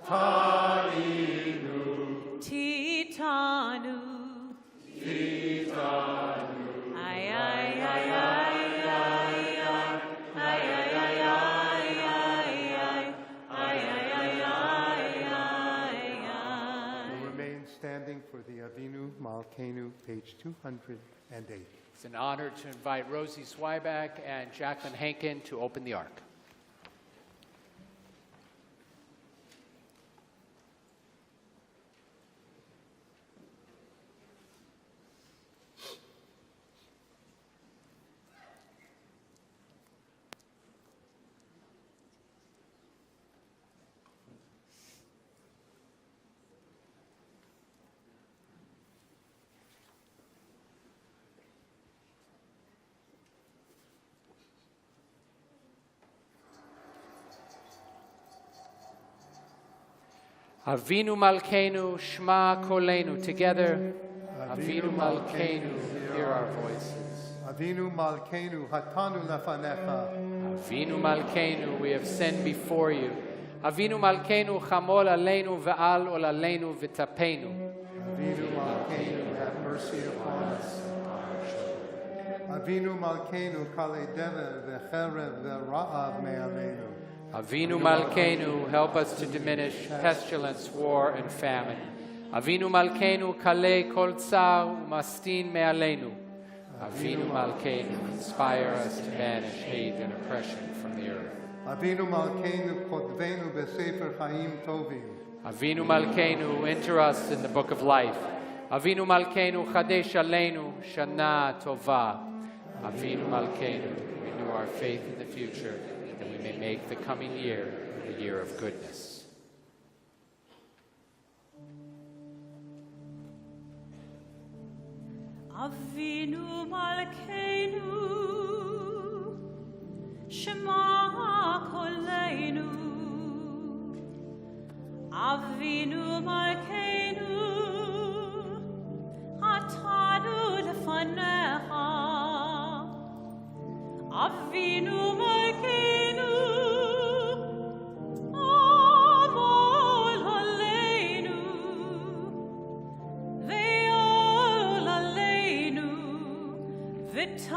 G: Tainu,
F: Titanu,
G: Titanu,
F: Ay, ay, ay, ay, ay, ay, ay, ay, ay,
G: We'll remain standing for the Avinu Malkeinu, page 208.
B: It's an honor to invite Rosie Zweiback and Jacqueline Hankin to open the Ark. Avinu Malkeinu, Shema Kolenu. Together, Avinu Malkeinu, hear our voices.
G: Avinu Malkeinu, Hatanu Lefanecha.
B: Avinu Malkeinu, we have sinned before you. Avinu Malkeinu, Chamol Aleinu Ve'al Olaleinu V'Tapenu.
G: Avinu Malkeinu, have mercy upon us. Avinu Malkeinu, Kale Dever Ve'cherev Ve'ra'av Me'aleinu.
B: Avinu Malkeinu, help us to diminish pestilence, war, and famine. Avinu Malkeinu, Kale Kol Tsar Umastin Me'aleinu. Avinu Malkeinu, inspire us to banish hate and oppression from the earth.
G: Avinu Malkeinu, Kodvenu Be'sefer Chaim Tovim.
B: Avinu Malkeinu, enter us in the book of life. Avinu Malkeinu, Chadesh Aleinu, Shana Tova. Avinu Malkeinu, renew our faith in the future, that we may make the coming year a year of goodness.
F: Avinu Malkeinu, Shema Koleinu. Avinu Malkeinu, Atanu Lefanecha. Avinu Malkeinu, Amol Aleinu, Ve'ol Aleinu, V'Tapenu.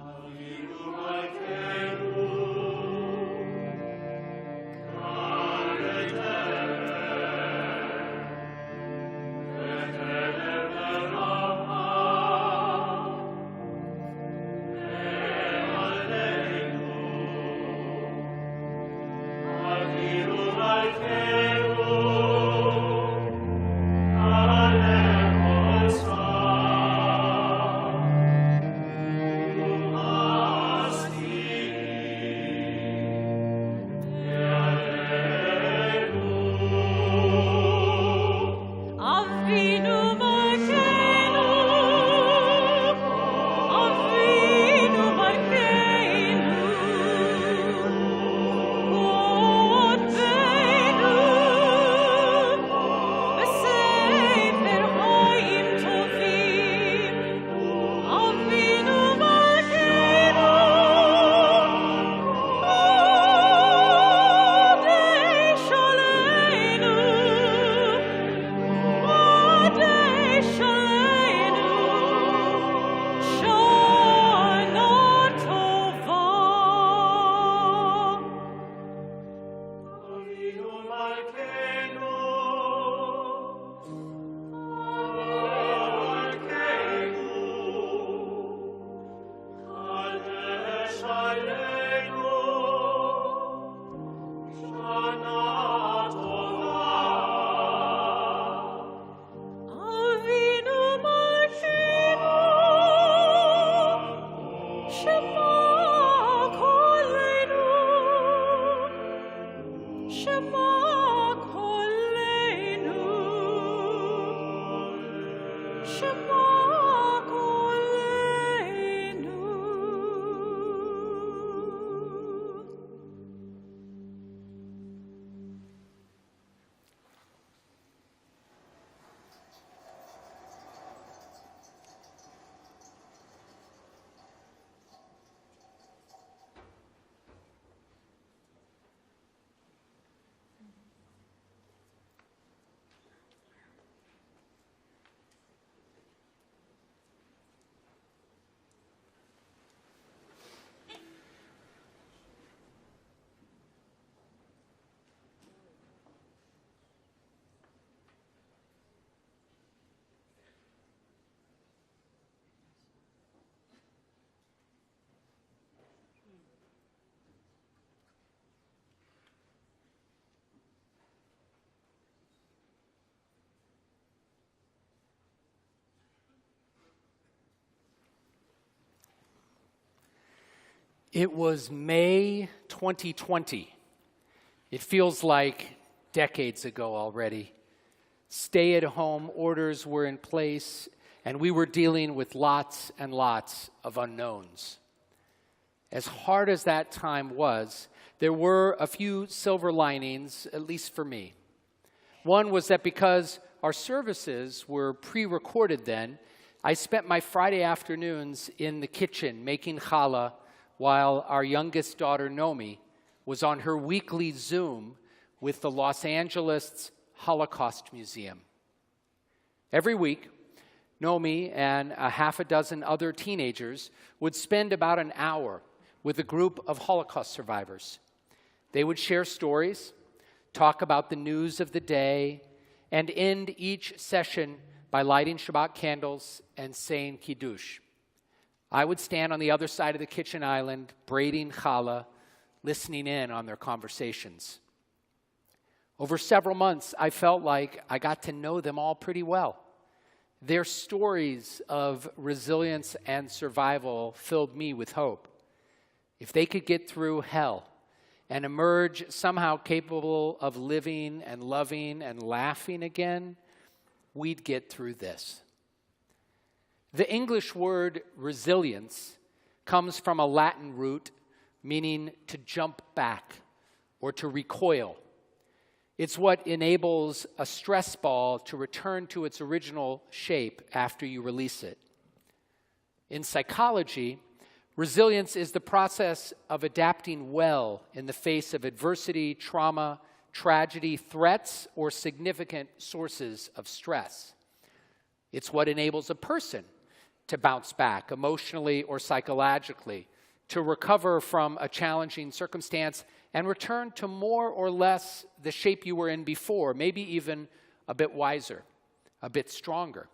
H: Avinu Malkeinu,
B: It was May 2020. It feels like decades ago already. Stay-at-home orders were in place, and we were dealing with lots and lots of unknowns. As hard as that time was, there were a few silver linings, at least for me. One was that because our services were pre-recorded then, I spent my Friday afternoons in the kitchen making challah while our youngest daughter, Nomi, was on her weekly Zoom with the Los Angeles Holocaust Museum. Every week, Nomi and a half a dozen other teenagers would spend about an hour with a group of Holocaust survivors. They would share stories, talk about the news of the day, and end each session by lighting Shabbat candles and saying Kiddush. I would stand on the other side of the kitchen island, braiding challah, listening in on their conversations. Over several months, I felt like I got to know them all pretty well. Their stories of resilience and survival filled me with hope. If they could get through hell and emerge somehow capable of living and loving and laughing again, we'd get through this. The English word resilience comes from a Latin root meaning to jump back or to recoil. It's what enables a stress ball to return to its original shape after you release it. In psychology, resilience is the process of adapting well in the face of adversity, trauma, tragedy, threats, or significant sources of stress. It's what enables a person to bounce back emotionally or psychologically, to recover from a challenging circumstance and return to more or less the shape you were in before, maybe even a bit wiser, a bit stronger.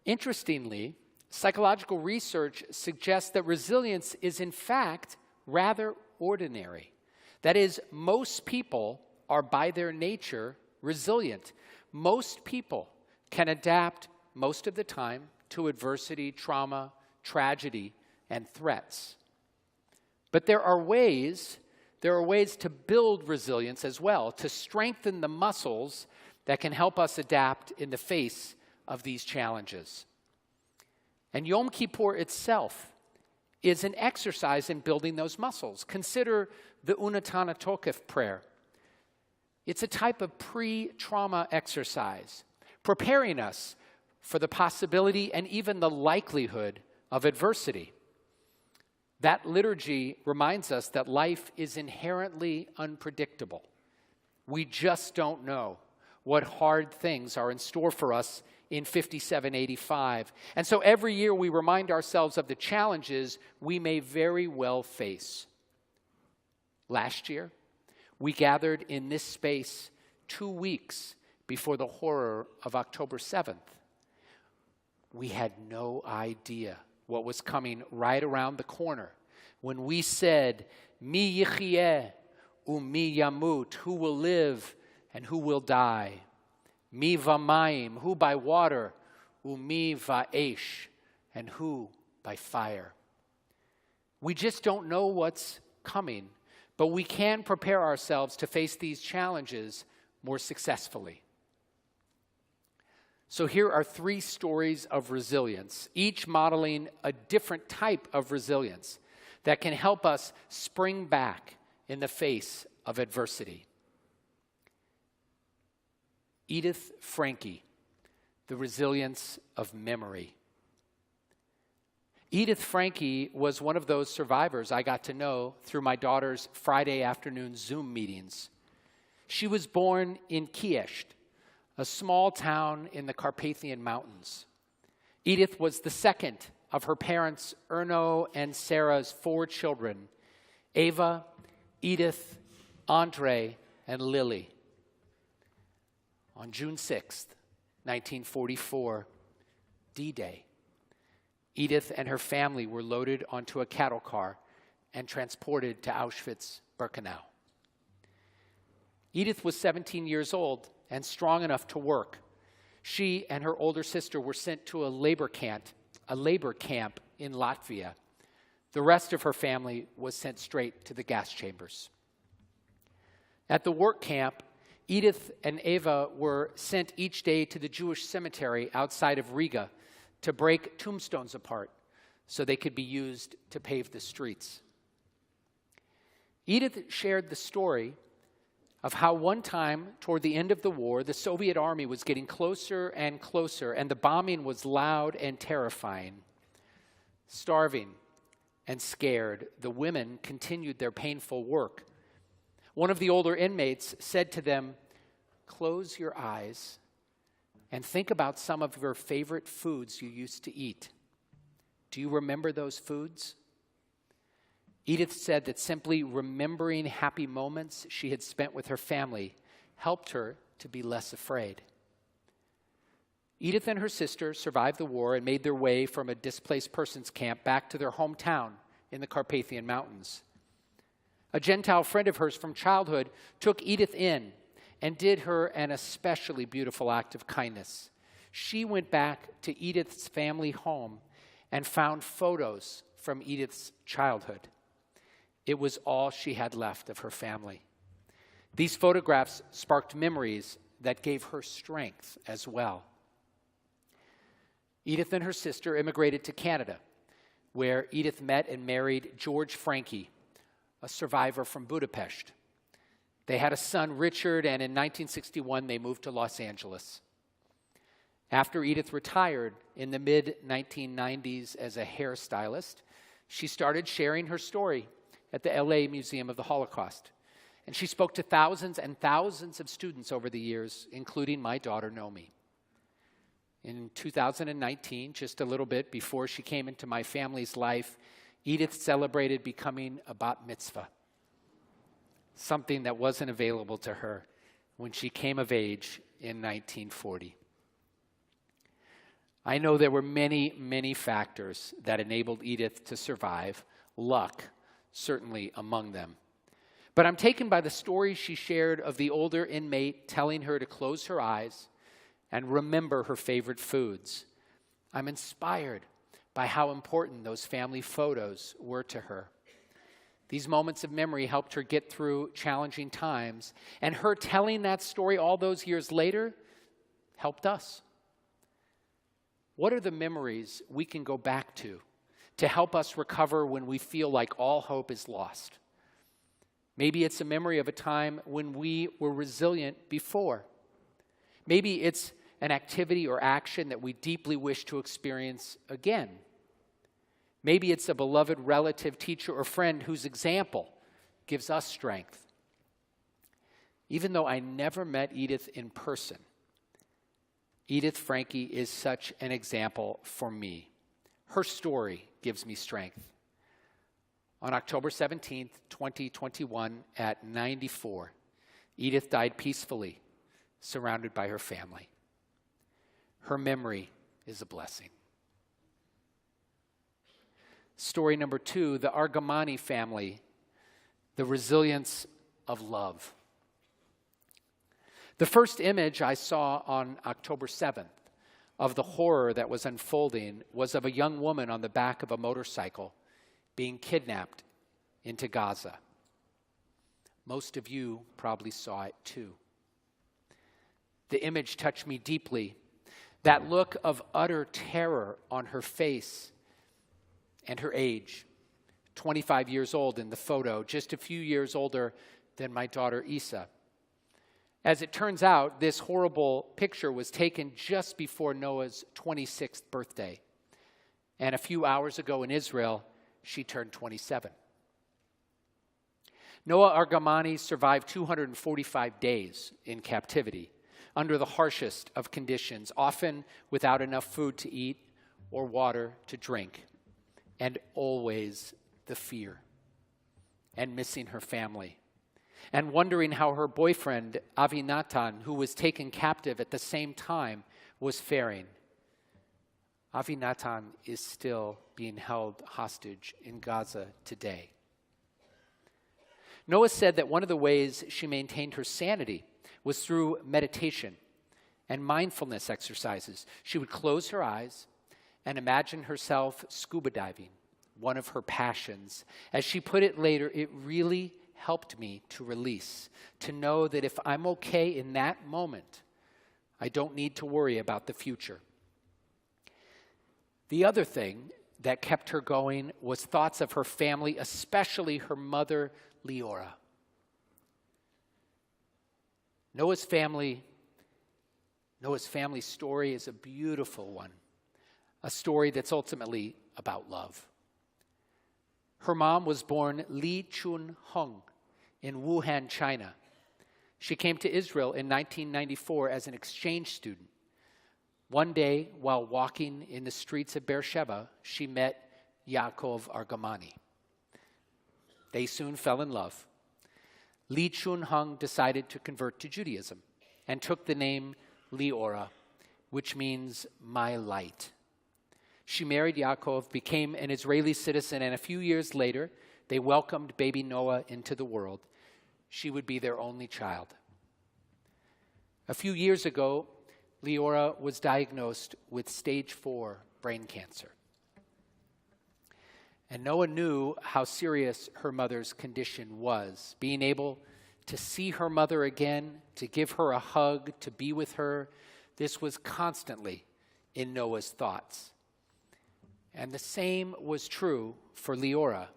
B: Interestingly, psychological research suggests that resilience is in fact rather ordinary. That is, most people are by their nature resilient. Most people can adapt most of the time to adversity, trauma, tragedy, and threats. But there are ways to build resilience as well, to strengthen the muscles that can help us adapt in the face of these challenges. And Yom Kippur itself is an exercise in building those muscles. Consider the Unatana Tokef prayer. It's a type of pre-trauma exercise, preparing us for the possibility and even the likelihood of adversity. That liturgy reminds us that life is inherently unpredictable. We just don't know what hard things are in store for us in 5785. And so every year we remind ourselves of the challenges we may very well face. Last year, we gathered in this space 2 weeks before the horror of October 7th. We had no idea what was coming right around the corner when we said, Mi yichyeh u'mi yamut, who will live and who will die. Mi v'mayim, who by water, u'mi va'esh, and who by fire. We just don't know what's coming, but we can prepare ourselves to face these challenges more successfully. So here are 3 stories of resilience, each modeling a different type of resilience that can help us spring back in the face of adversity. Edith Franke, the resilience of memory. Edith Franke was one of those survivors I got to know through my daughter's Friday afternoon Zoom meetings. She was born in Kiesht, a small town in the Carpathian Mountains. Edith was the second of her parents, Erno and Sarah's 4 children, Ava, Edith, Andre, and Lily. On June 6th, 1944, D-Day, Edith and her family were loaded onto a cattle car and transported to Auschwitz-Birkenau. Edith was 17 years old and strong enough to work. She and her older sister were sent to a labor camp in Latvia. The rest of her family was sent straight to the gas chambers. At the work camp, Edith and Eva were sent each day to the Jewish cemetery outside of Riga to break tombstones apart so they could be used to pave the streets. Edith shared the story of how one time, toward the end of the war, the Soviet army was getting closer and closer, and the bombing was loud and terrifying. Starving and scared, the women continued their painful work. One of the older inmates said to them, "Close your eyes and think about some of your favorite foods you used to eat. Do you remember those foods?" Edith said that simply remembering happy moments she had spent with her family helped her to be less afraid. Edith and her sister survived the war and made their way from a displaced persons camp back to their hometown in the Carpathian Mountains. A Gentile friend of hers from childhood took Edith in and did her an especially beautiful act of kindness. She went back to Edith's family home and found photos from Edith's childhood. It was all she had left of her family. These photographs sparked memories that gave her strength as well. Edith and her sister immigrated to Canada, where Edith met and married George Franke, a survivor from Budapest. They had a son, Richard, and in 1961 they moved to Los Angeles. After Edith retired in the mid-1990s as a hairstylist, she started sharing her story at the LA Museum of the Holocaust. And she spoke to thousands and thousands of students over the years, including my daughter, Nomi. In 2019, just a little bit before she came into my family's life, Edith celebrated becoming a bat mitzvah, something that wasn't available to her when she came of age in 1940. I know there were many, many factors that enabled Edith to survive, luck certainly among them. But I'm taken by the story she shared of the older inmate telling her to close her eyes and remember her favorite foods. I'm inspired by how important those family photos were to her. These moments of memory helped her get through challenging times, and her telling that story all those years later helped us. What are the memories we can go back to help us recover when we feel like all hope is lost? Maybe it's a memory of a time when we were resilient before. Maybe it's an activity or action that we deeply wish to experience again. Maybe it's a beloved relative, teacher, or friend whose example gives us strength. Even though I never met Edith in person, Edith Franke is such an example for me. Her story gives me strength. On October 17th, 2021, at 94, Edith died peacefully, surrounded by her family. Her memory is a blessing. Story number 2, the Argamani family, the resilience of love. The first image I saw on October 7th of the horror that was unfolding was of a young woman on the back of a motorcycle being kidnapped into Gaza. Most of you probably saw it too. The image touched me deeply. That look of utter terror on her face and her age, 25 years old in the photo, just a few years older than my daughter Isa. As it turns out, this horrible picture was taken just before Noah's 26th birthday. And a few hours ago in Israel, she turned 27. Noah Argamani survived 245 days in captivity under the harshest of conditions, often without enough food to eat or water to drink, and always the fear and missing her family, and wondering how her boyfriend, Avinatan, who was taken captive at the same time, was faring. Avinatan is still being held hostage in Gaza today. Noah said that one of the ways she maintained her sanity was through meditation and mindfulness exercises. She would close her eyes and imagine herself scuba diving one of her passions. As she put it later, it really helped me to release, to know that if I'm okay in that moment, I don't need to worry about the future. The other thing that kept her going was thoughts of her family, especially her mother, Leora. Noah's family story is a beautiful one, a story that's ultimately about love. Her mom was born Li Chun-hung in Wuhan, China. She came to Israel in 1994 as an exchange student. One day, while walking in the streets of Beersheba, she met Yaakov Argamani. They soon fell in love. Li Chun-hung decided to convert to Judaism and took the name Leora, which means my light. She married Yaakov, became an Israeli citizen, and a few years later, they welcomed baby Noah into the world. She would be their only child. A few years ago, Leora was diagnosed with stage 4 brain cancer. And Noah knew how serious her mother's condition was. Being able to see her mother again, to give her a hug, to be with her, this was constantly in Noah's thoughts. And the same was true for Leora.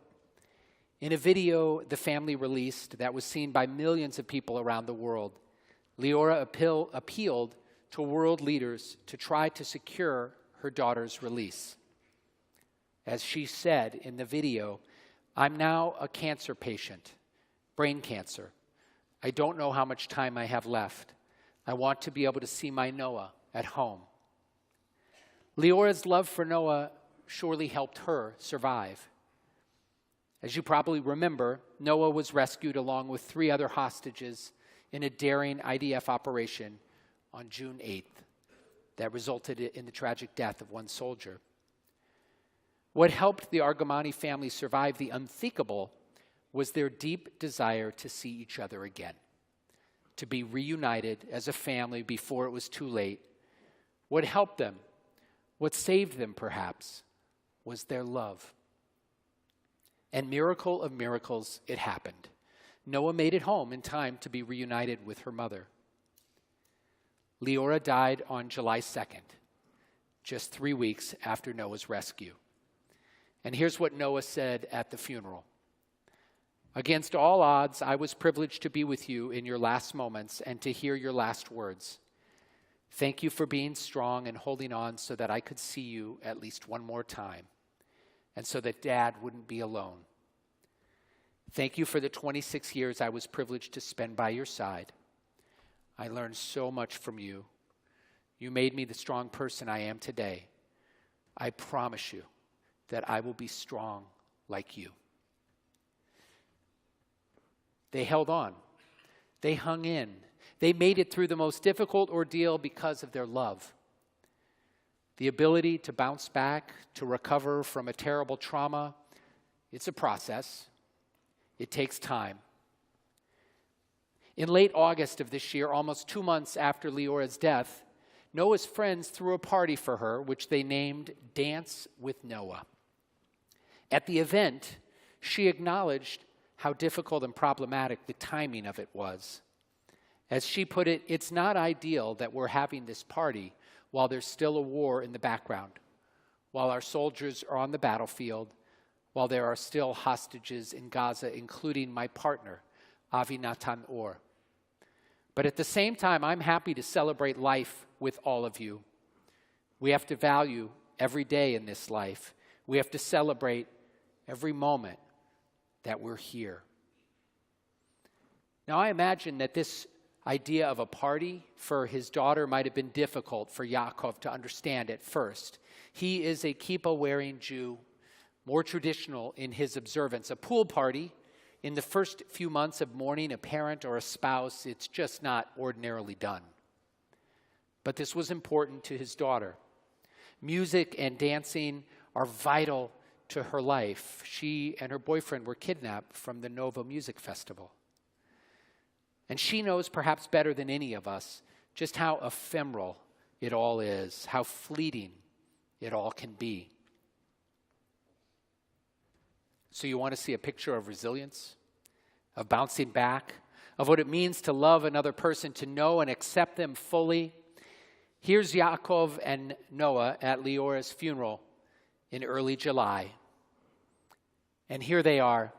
B: In a video the family released that was seen by millions of people around the world, Leora appealed to world leaders to try to secure her daughter's release. As she said in the video, "I'm now a cancer patient, brain cancer. I don't know how much time I have left. I want to be able to see my Noah at home." Leora's love for Noah surely helped her survive. As you probably remember, Noah was rescued along with 3 other hostages in a daring IDF operation on June 8th that resulted in the tragic death of 1 soldier. What helped the Argamani family survive the unthinkable was their deep desire to see each other again, to be reunited as a family before it was too late. What helped them, what saved them perhaps, was their love. And miracle of miracles, it happened. Noah made it home in time to be reunited with her mother. Leora died on July 2nd, just 3 weeks after Noah's rescue. And here's what Noah said at the funeral. "Against all odds, I was privileged to be with you in your last moments and to hear your last words. Thank you for being strong and holding on so that I could see you at least one more time, and so that Dad wouldn't be alone. Thank you for the 26 years I was privileged to spend by your side. I learned so much from you. You made me the strong person I am today. I promise you that I will be strong like you." They held on. They hung in. They made it through the most difficult ordeal because of their love. The ability to bounce back, to recover from a terrible trauma, it's a process. It takes time. In late August of this year, almost 2 months after Leora's death, Noah's friends threw a party for her, which they named Dance with Noah. At the event, she acknowledged how difficult and problematic the timing of it was. As she put it, "It's not ideal that we're having this party while there's still a war in the background, while our soldiers are on the battlefield, while there are still hostages in Gaza, including my partner, Avi Natan Or. But at the same time, I'm happy to celebrate life with all of you. We have to value every day in this life. We have to celebrate every moment that we're here." Now, I imagine that this idea of a party for his daughter might have been difficult for Yaakov to understand at first. He is a kippah-wearing Jew, more traditional in his observance. A pool party in the first few months of mourning a parent or a spouse, it's just not ordinarily done. But this was important to his daughter. Music and dancing are vital to her life. She and her boyfriend were kidnapped from the Nova Music Festival. And she knows perhaps better than any of us just how ephemeral it all is, how fleeting it all can be. So you want to see a picture of resilience, of bouncing back, of what it means to love another person, to know and accept them fully. Here's Yaakov and Noah at Leora's funeral in early July. And here they are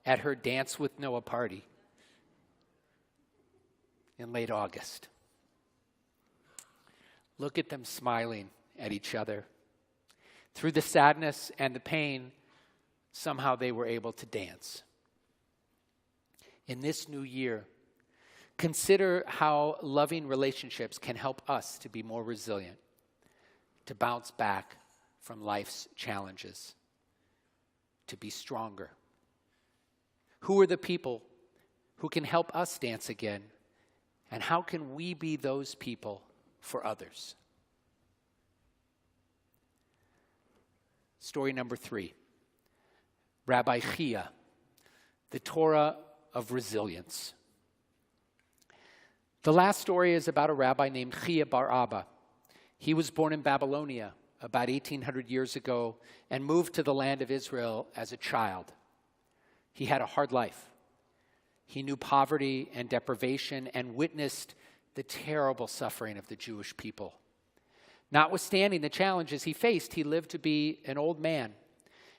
B: at her Dance with Noah party in late August. Look at them smiling at each other. Through the sadness and the pain, somehow they were able to dance. In this new year, consider how loving relationships can help us to be more resilient, to bounce back from life's challenges, to be stronger. Who are the people who can help us dance again, and how can we be those people for others? Story number 3, Rabbi Chia, the Torah of resilience. The last story is about a rabbi named Chia bar Abba. He was born in Babylonia about 1,800 years ago and moved to the land of Israel as a child. He had a hard life. He knew poverty and deprivation and witnessed the terrible suffering of the Jewish people. Notwithstanding the challenges he faced, he lived to be an old man,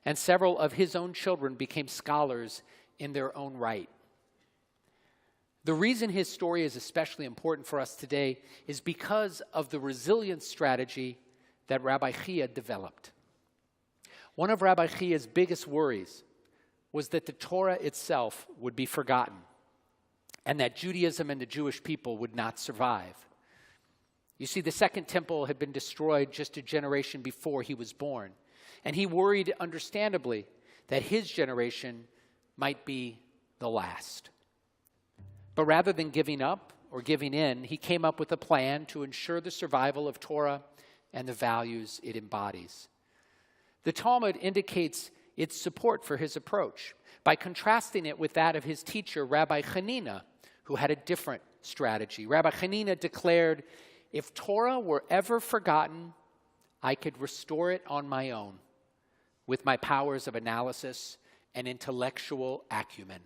B: and several of his own children became scholars in their own right. The reason his story is especially important for us today is because of the resilience strategy that Rabbi Chia developed. One of Rabbi Chia's biggest worries was that the Torah itself would be forgotten and that Judaism and the Jewish people would not survive. You see, the Second Temple had been destroyed just a generation before he was born, and he worried, understandably, that his generation might be the last. But rather than giving up or giving in, he came up with a plan to ensure the survival of Torah and the values it embodies. The Talmud indicates its support for his approach by contrasting it with that of his teacher, Rabbi Hanina, who had a different strategy. Rabbi Hanina declared, "If Torah were ever forgotten, I could restore it on my own with my powers of analysis and intellectual acumen."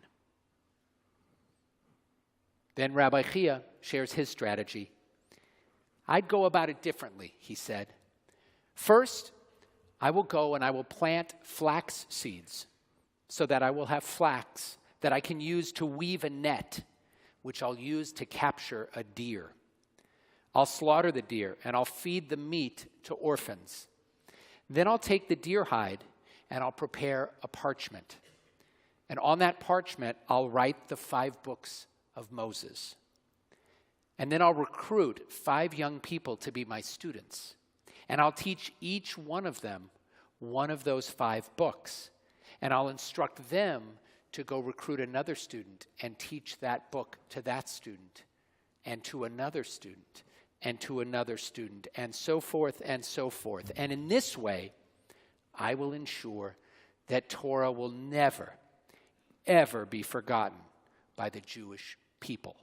B: Then Rabbi Chia shares his strategy. "I'd go about it differently," he said. "First, I will go and I will plant flax seeds so that I will have flax that I can use to weave a net, which I'll use to capture a deer. I'll slaughter the deer and I'll feed the meat to orphans. Then I'll take the deer hide and I'll prepare a parchment. And on that parchment, I'll write the 5 books of Moses. And then I'll recruit 5 young people to be my students. And I'll teach each one of them one of those 5 books. And I'll instruct them to go recruit another student and teach that book to that student, and to another student, and to another student, and so forth and so forth. And in this way, I will ensure that Torah will never, ever be forgotten by the Jewish people."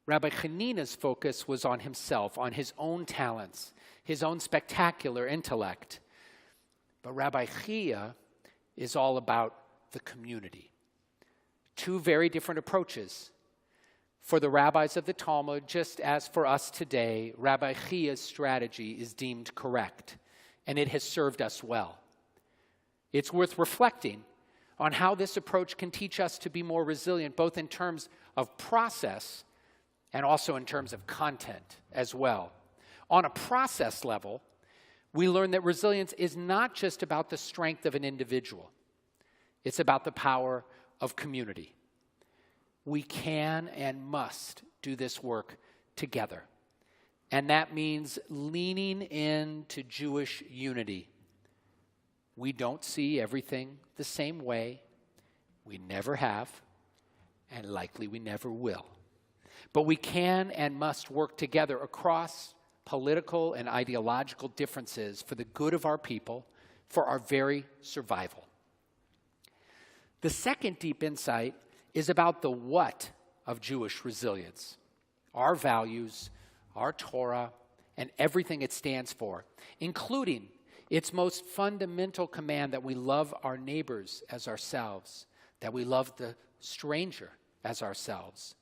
B: Rabbi Hanina's focus was on himself, on his own talents, his own spectacular intellect. But Rabbi Chia is all about the community. 2 very different approaches. For the rabbis of the Talmud, just as for us today, Rabbi Chia's strategy is deemed correct, and it has served us well. It's worth reflecting on how this approach can teach us to be more resilient, both in terms of process and also in terms of content as well. On a process level, we learn that resilience is not just about the strength of an individual. It's about the power of community. We can and must do this work together. And that means leaning into Jewish unity. We don't see everything the same way. We never have, and likely we never will. But we can and must work together across political and ideological differences for the good of our people, for our very survival. The second deep insight is about the what of Jewish resilience, our values, our Torah, and everything it stands for, including Its most fundamental command that we love our neighbors as ourselves, that we love the stranger as ourselves.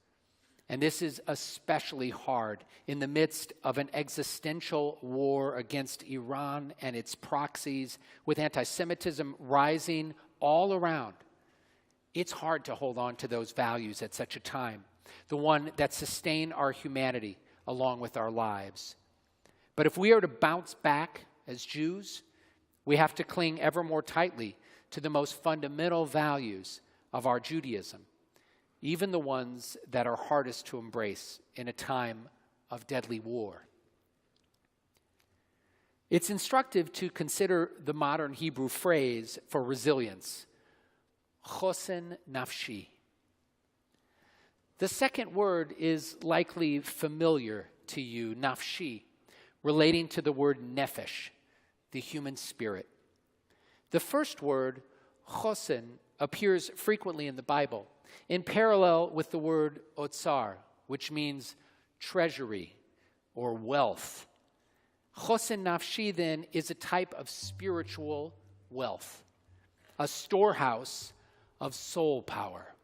B: And this is especially hard in the midst of an existential war against Iran and its proxies, with anti-Semitism rising all around. It's hard to hold on to those values at such a time, the one that sustain our humanity along with our lives. But if we are to bounce back as Jews, we have to cling ever more tightly to the most fundamental values of our Judaism, even the ones that are hardest to embrace in a time of deadly war. It's instructive to consider the modern Hebrew phrase for resilience, chosen nafshi. The second word is likely familiar to you, nafshi, relating to the word nefesh, the human spirit. The first word, chosen, appears frequently in the Bible, in parallel with the word otsar, which means treasury or wealth. Chosen nafshi, then, is a type of spiritual wealth, a storehouse of soul power.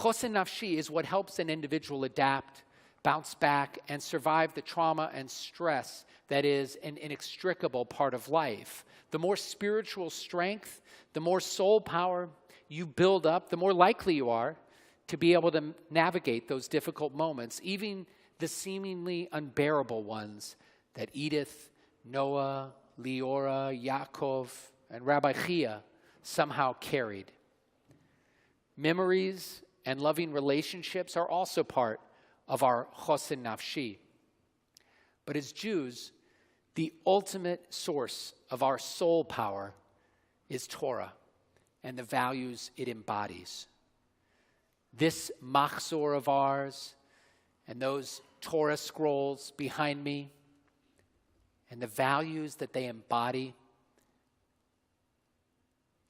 B: Chosen nafshi is what helps an individual adapt, bounce back, and survive the trauma and stress that is an inextricable part of life. The more spiritual strength, the more soul power you build up, the more likely you are to be able to navigate those difficult moments, even the seemingly unbearable ones that Edith, Noah, Leora, Yaakov, and Rabbi Chia somehow carried. Memories and loving relationships are also part of our chosen nafshi. But as Jews, the ultimate source of our soul power is Torah and the values it embodies. This machzor of ours and those Torah scrolls behind me and the values that they embody,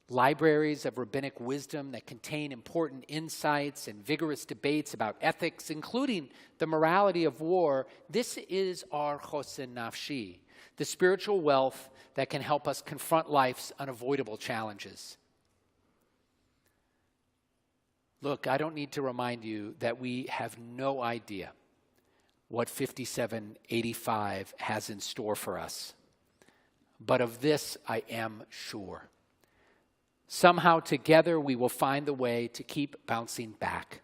B: libraries of rabbinic wisdom that contain important insights and vigorous debates about ethics, including the morality of war, this is our chosen nafshi, the spiritual wealth that can help us confront life's unavoidable challenges. Look, I don't need to remind you that we have no idea what 5785 has in store for us. But of this I am sure. Somehow together we will find the way to keep bouncing back.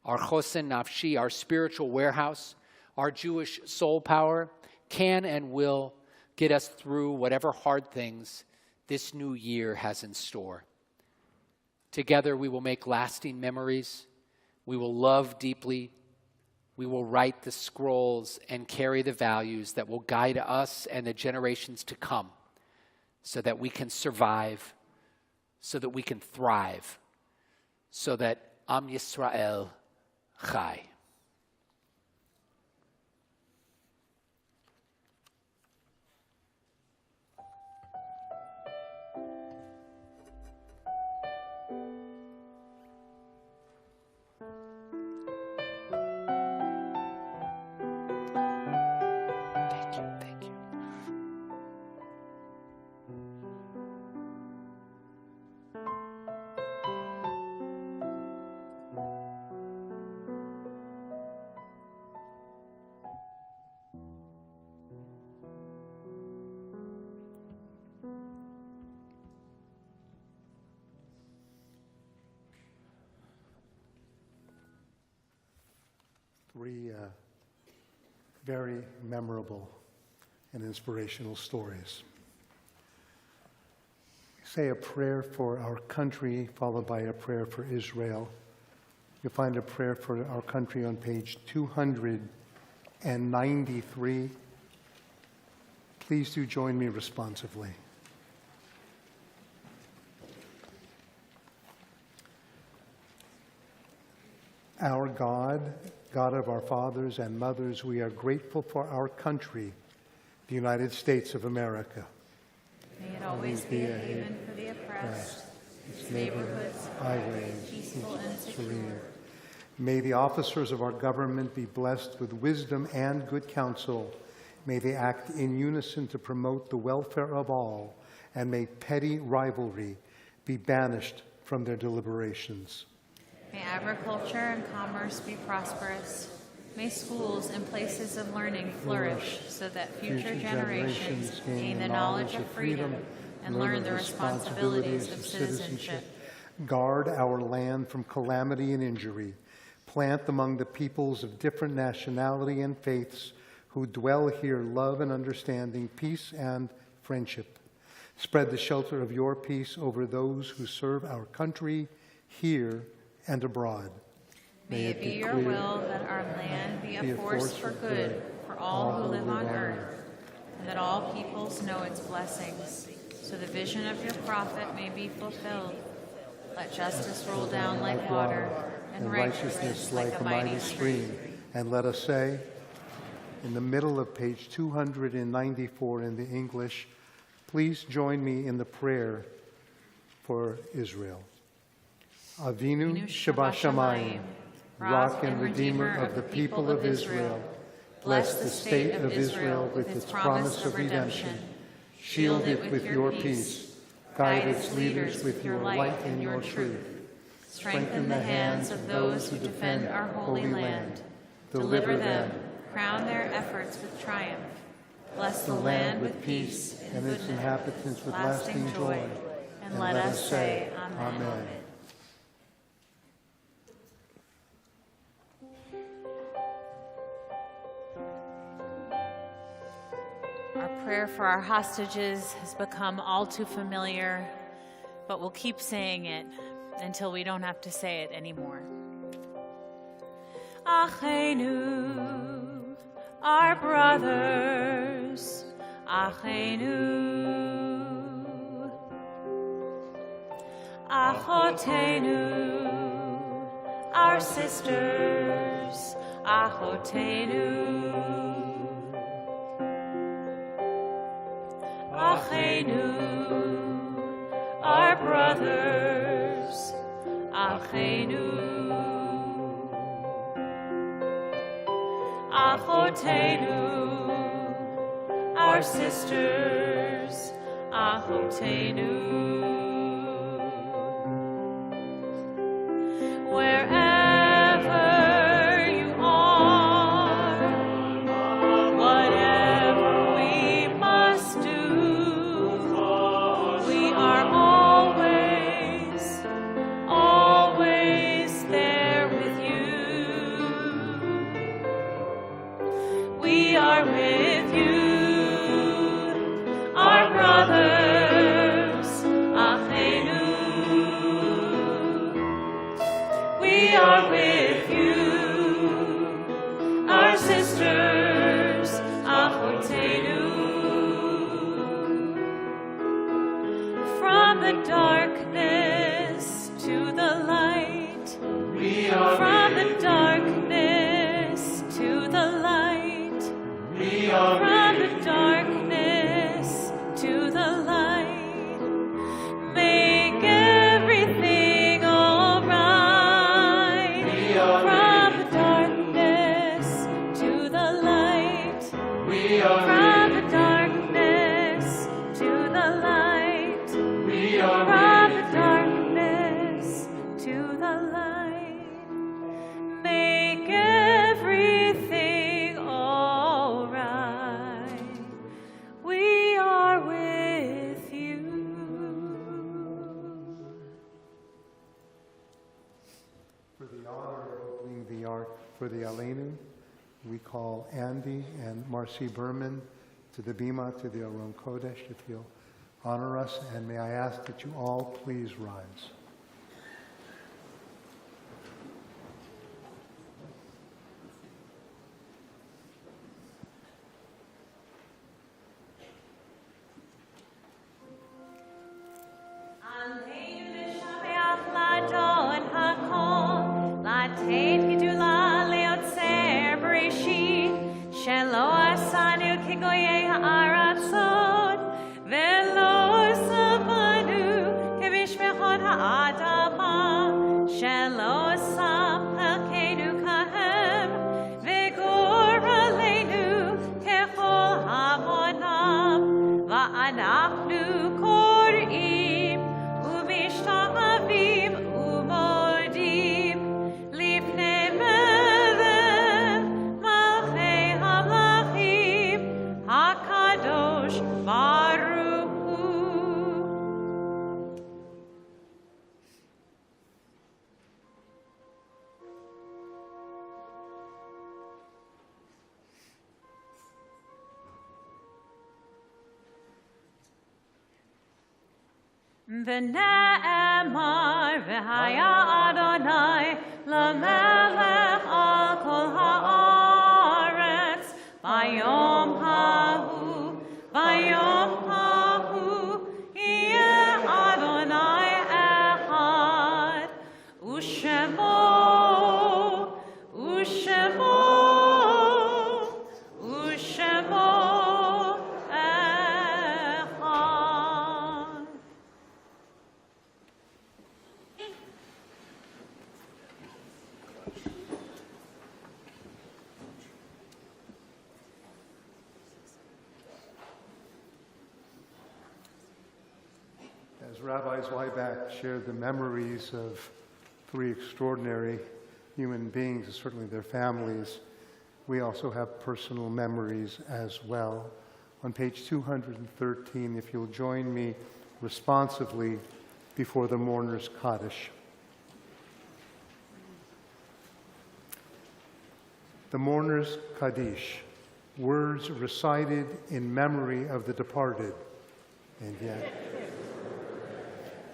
B: Our chosen nafshi, our spiritual warehouse, our Jewish soul power can and will get us through whatever hard things this new year has in store. Together we will make lasting memories. We will love deeply. We will write the scrolls and carry the values that will guide us and the generations to come so that we can survive, so that we can thrive, so that Am Yisrael Chai. Thank you.
G: Three very memorable and inspirational stories. Say a prayer for our country, followed by a prayer for Israel. You'll find a prayer for our country on page 293. Please do join me responsively. Our God, God of our fathers and mothers, we are grateful for our country, the United States of America.
F: May it always be a haven for the oppressed, its neighborhoods, highways, peaceful and secure.
G: May the officers of our government be blessed with wisdom and good counsel. May they act in unison to promote the welfare of all, and may petty rivalry be banished from their deliberations.
F: May agriculture and commerce be prosperous. May schools and places of learning flourish so that future generations gain the knowledge of freedom and learn the responsibilities of citizenship.
G: Guard our land from calamity and injury. Plant among the peoples of different nationality and faiths who dwell here love and understanding, peace and friendship. Spread the shelter of your peace over those who serve our country here and abroad.
F: May it be your will that our land be a force for good for all who live on earth, and that all peoples know its blessings, so the vision of your prophet may be fulfilled. Let justice roll down like water, and righteousness like a mighty stream.
G: And let us say, in the middle of page 294 in the English, please join me in the prayer for Israel. Avinu Shabashamayim, Rock and Redeemer of the people of Israel, bless the state of Israel with its promise of redemption. Shield it with your peace. Guide its leaders with your light and your truth. Strengthen the hands of those who defend our holy land. Deliver them. Crown their efforts with triumph. Bless the land with peace and its inhabitants with lasting joy.
F: And let us say, Amen. Our prayer for our hostages has become all too familiar, but we'll keep saying it until we don't have to say it anymore. Achenu, our brothers, Achenu, Achotenu, our sisters, Achotenu, Achenu, our brothers, Achenu, Achotenu, our sisters, Achotenu. Wherever you are, whatever we must do, we are always there with you. We are with you, our brothers, Achenu. We are with you, our sisters, Achotenu. From the darkness to the light, we are from the darkness to the light, we are from the darkness to the light. Make everything all right. We are from the darkness to the light. We are from the darkness to the light. We are from the darkness to the light. Make everything all right. We are with you.
G: For the honor of opening the ark for the Aleinu, we call Andy and Marcy Berman to the Bima, to the Aron Kodesh, if you'll honor us. And may I ask that you all please rise.
F: Kechol V'ne'emar v'haya Adonai l'melech al kol ha'aretz bayom hahu yeh Adonai echad u'shemo echad.
G: As Rabbi Zweiback shared the memories of three extraordinary human beings, and certainly their families, we also have personal memories as well. On page 213, if you'll join me responsively before the mourner's Kaddish. The mourner's Kaddish, words recited in memory of the departed, and yet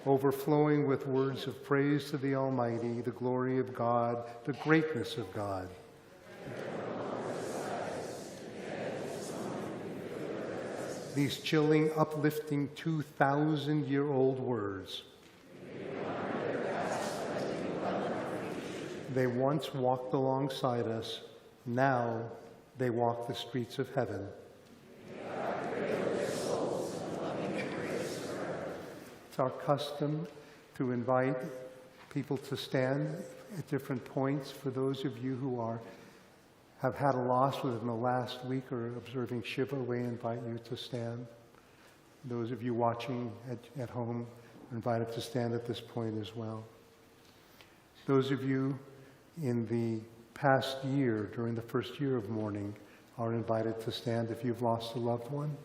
G: overflowing with words of praise to the Almighty, the glory of God, the greatness of God. These chilling, uplifting, 2,000-year-old words. They once walked alongside us, now they walk the streets of heaven. It's our custom to invite people to stand at different points. For those of you who have had a loss within the last week or observing Shiva, we invite you to stand. Those of you watching at home are invited to stand at this point as well. Those of you in the past year, during the first year of mourning, are invited to stand if you've lost a loved one.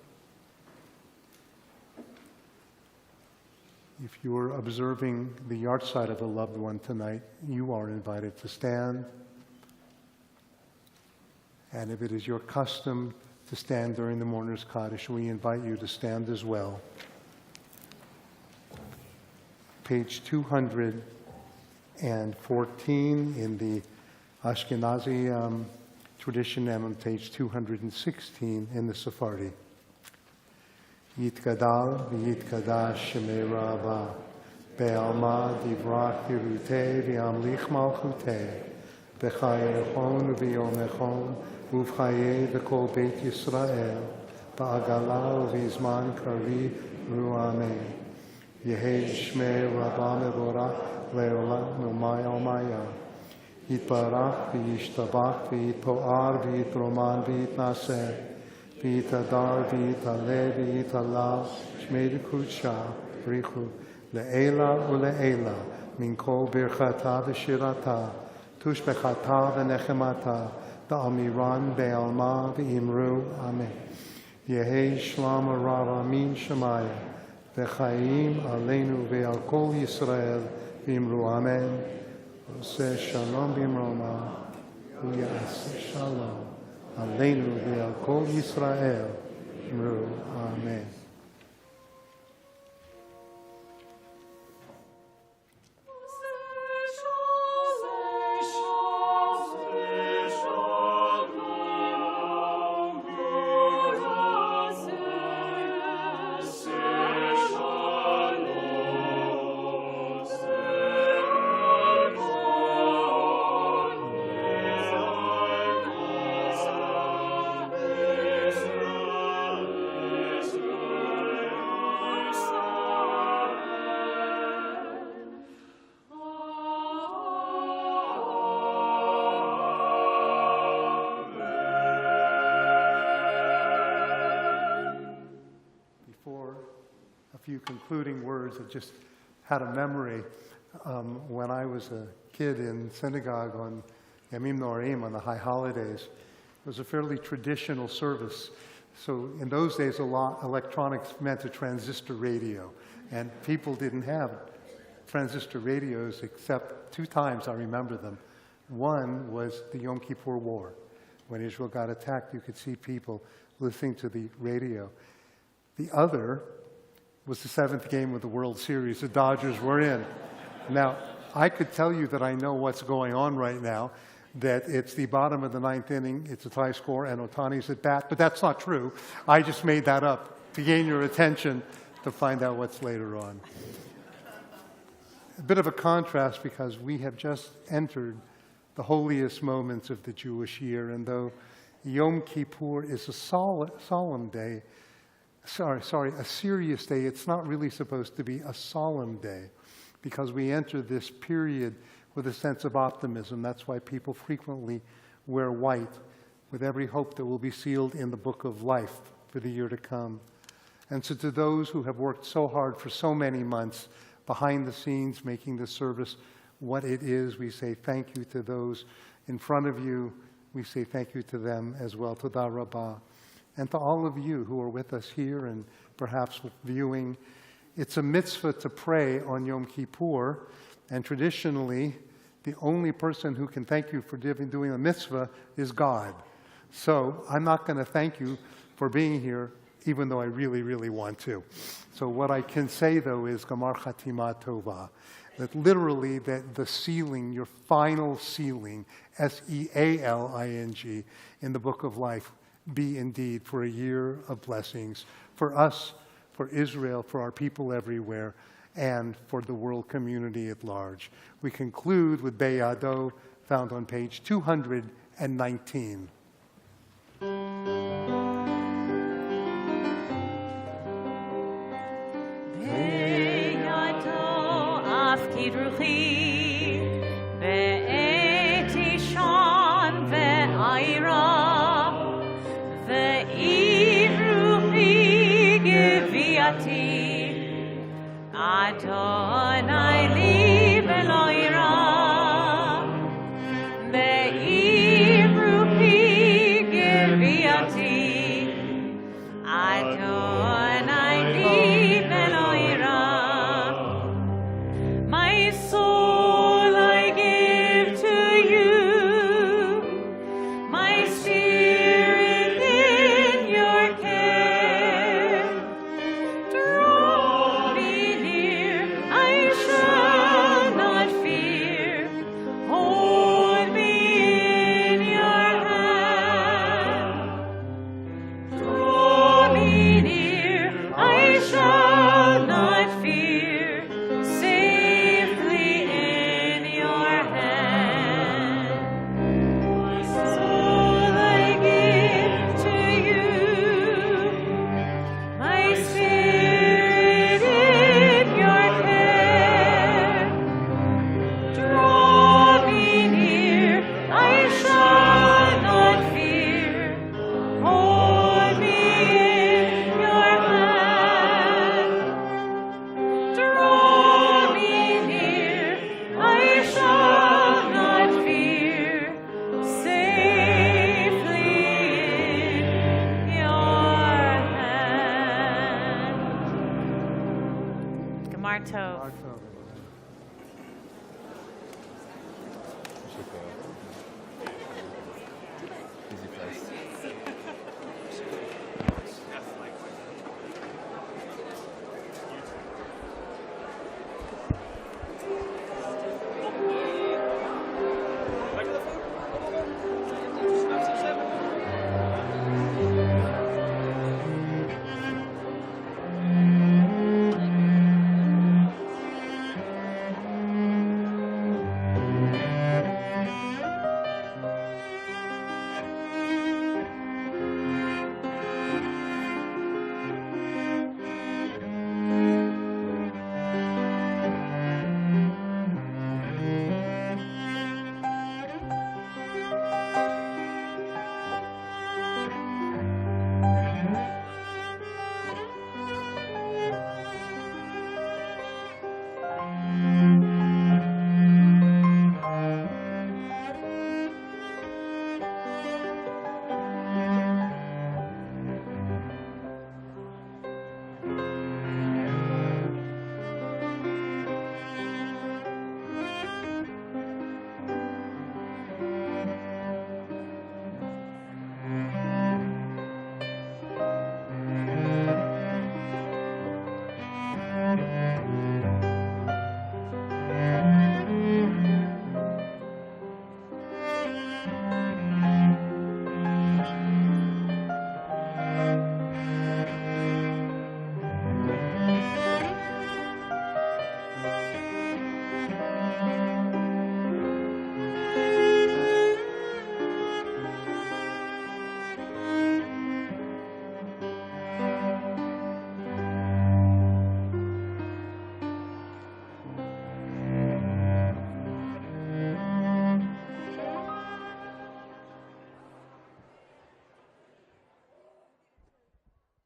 G: If you're observing the yahrzeit of a loved one tonight, you are invited to stand. And if it is your custom to stand during the mourner's Kaddish, we invite you to stand as well. Page 214 in the Ashkenazi tradition, and on page 216 in the Sephardi. Yitgadal v'yitkadash shemei Rabbah, be'alma divrach hirutei v'yamlich malchutei, b'chayechon v'yomechon, uv'chayei v'kol beit Yisrael, ba'agala v'izman kari ru'amei. Yehei shmei Rabbah mevorach le'olam umay almaya. Yitbarach v'yishtabach v'yitpo'ar v'yitroman v'yitnaseh. V'yitadar v'yitaleh v'yitalav shmei d'kudsha brichu le'ela u'le'ela min kol birchata v'shirata tushbechata v'nechemata da'amiran be'alma v'imru amen. Yehei shlam aramin shemaya v'chaim aleinu ve'al kol Yisrael v'imru amen. Oseh shalom b'imroma u'yaseh shalom Aleinu ve'al kol Yisrael, Amru, Amen. Concluding words, I just had a memory when I was a kid in synagogue on Yamim Norim, on the high holidays. It was a fairly traditional service. So in those days, electronics meant a transistor radio, and people didn't have transistor radios except two times I remember them. One was the Yom Kippur War. When Israel got attacked, you could see people listening to the radio. The other was the 7th game of the World Series. The Dodgers were in. Now, I could tell you that I know what's going on right now, that it's the bottom of the 9th inning, it's a tie score, and Ohtani's at bat, but that's not true. I just made that up to gain your attention to find out what's later on. A bit of a contrast because we have just entered the holiest moments of the Jewish year, and though Yom Kippur is a solemn day, a serious day, it's not really supposed to be a solemn day because we enter this period with a sense of optimism. That's why people frequently wear white, with every hope that will be sealed in the book of life for the year to come. And so to those who have worked so hard for so many months behind the scenes, making the service what it is, we say thank you to those in front of you. We say thank you to them as well, Toda Rabbah. And to all of you who are with us here and perhaps viewing, it's a mitzvah to pray on Yom Kippur, and traditionally, the only person who can thank you for doing a mitzvah is God. So I'm not going to thank you for being here, even though I really, really want to. So what I can say, though, is Gamar Chatima Tova, that literally that the sealing, your final sealing, S-E-A-L-I-N-G, in the book of life, be indeed for a year of blessings for us, for Israel, for our people everywhere, and for the world community at large. We conclude with Beyado, found on page 219.
F: Adonai li v'lo ira, be'ir ruchi geviati. Adonai li v'lo ira. My soul I give to you, my spirit in your care. Draw me near, I shall not fear. Hold me in your hand. Draw me near, I shall not fear. Safely in your hand. My soul I give to you, my spirit in your care. Draw me near, I shall not fear. Hold me in your hand. Draw me near, I shall not fear. Safely in your hand. Gemar Tov.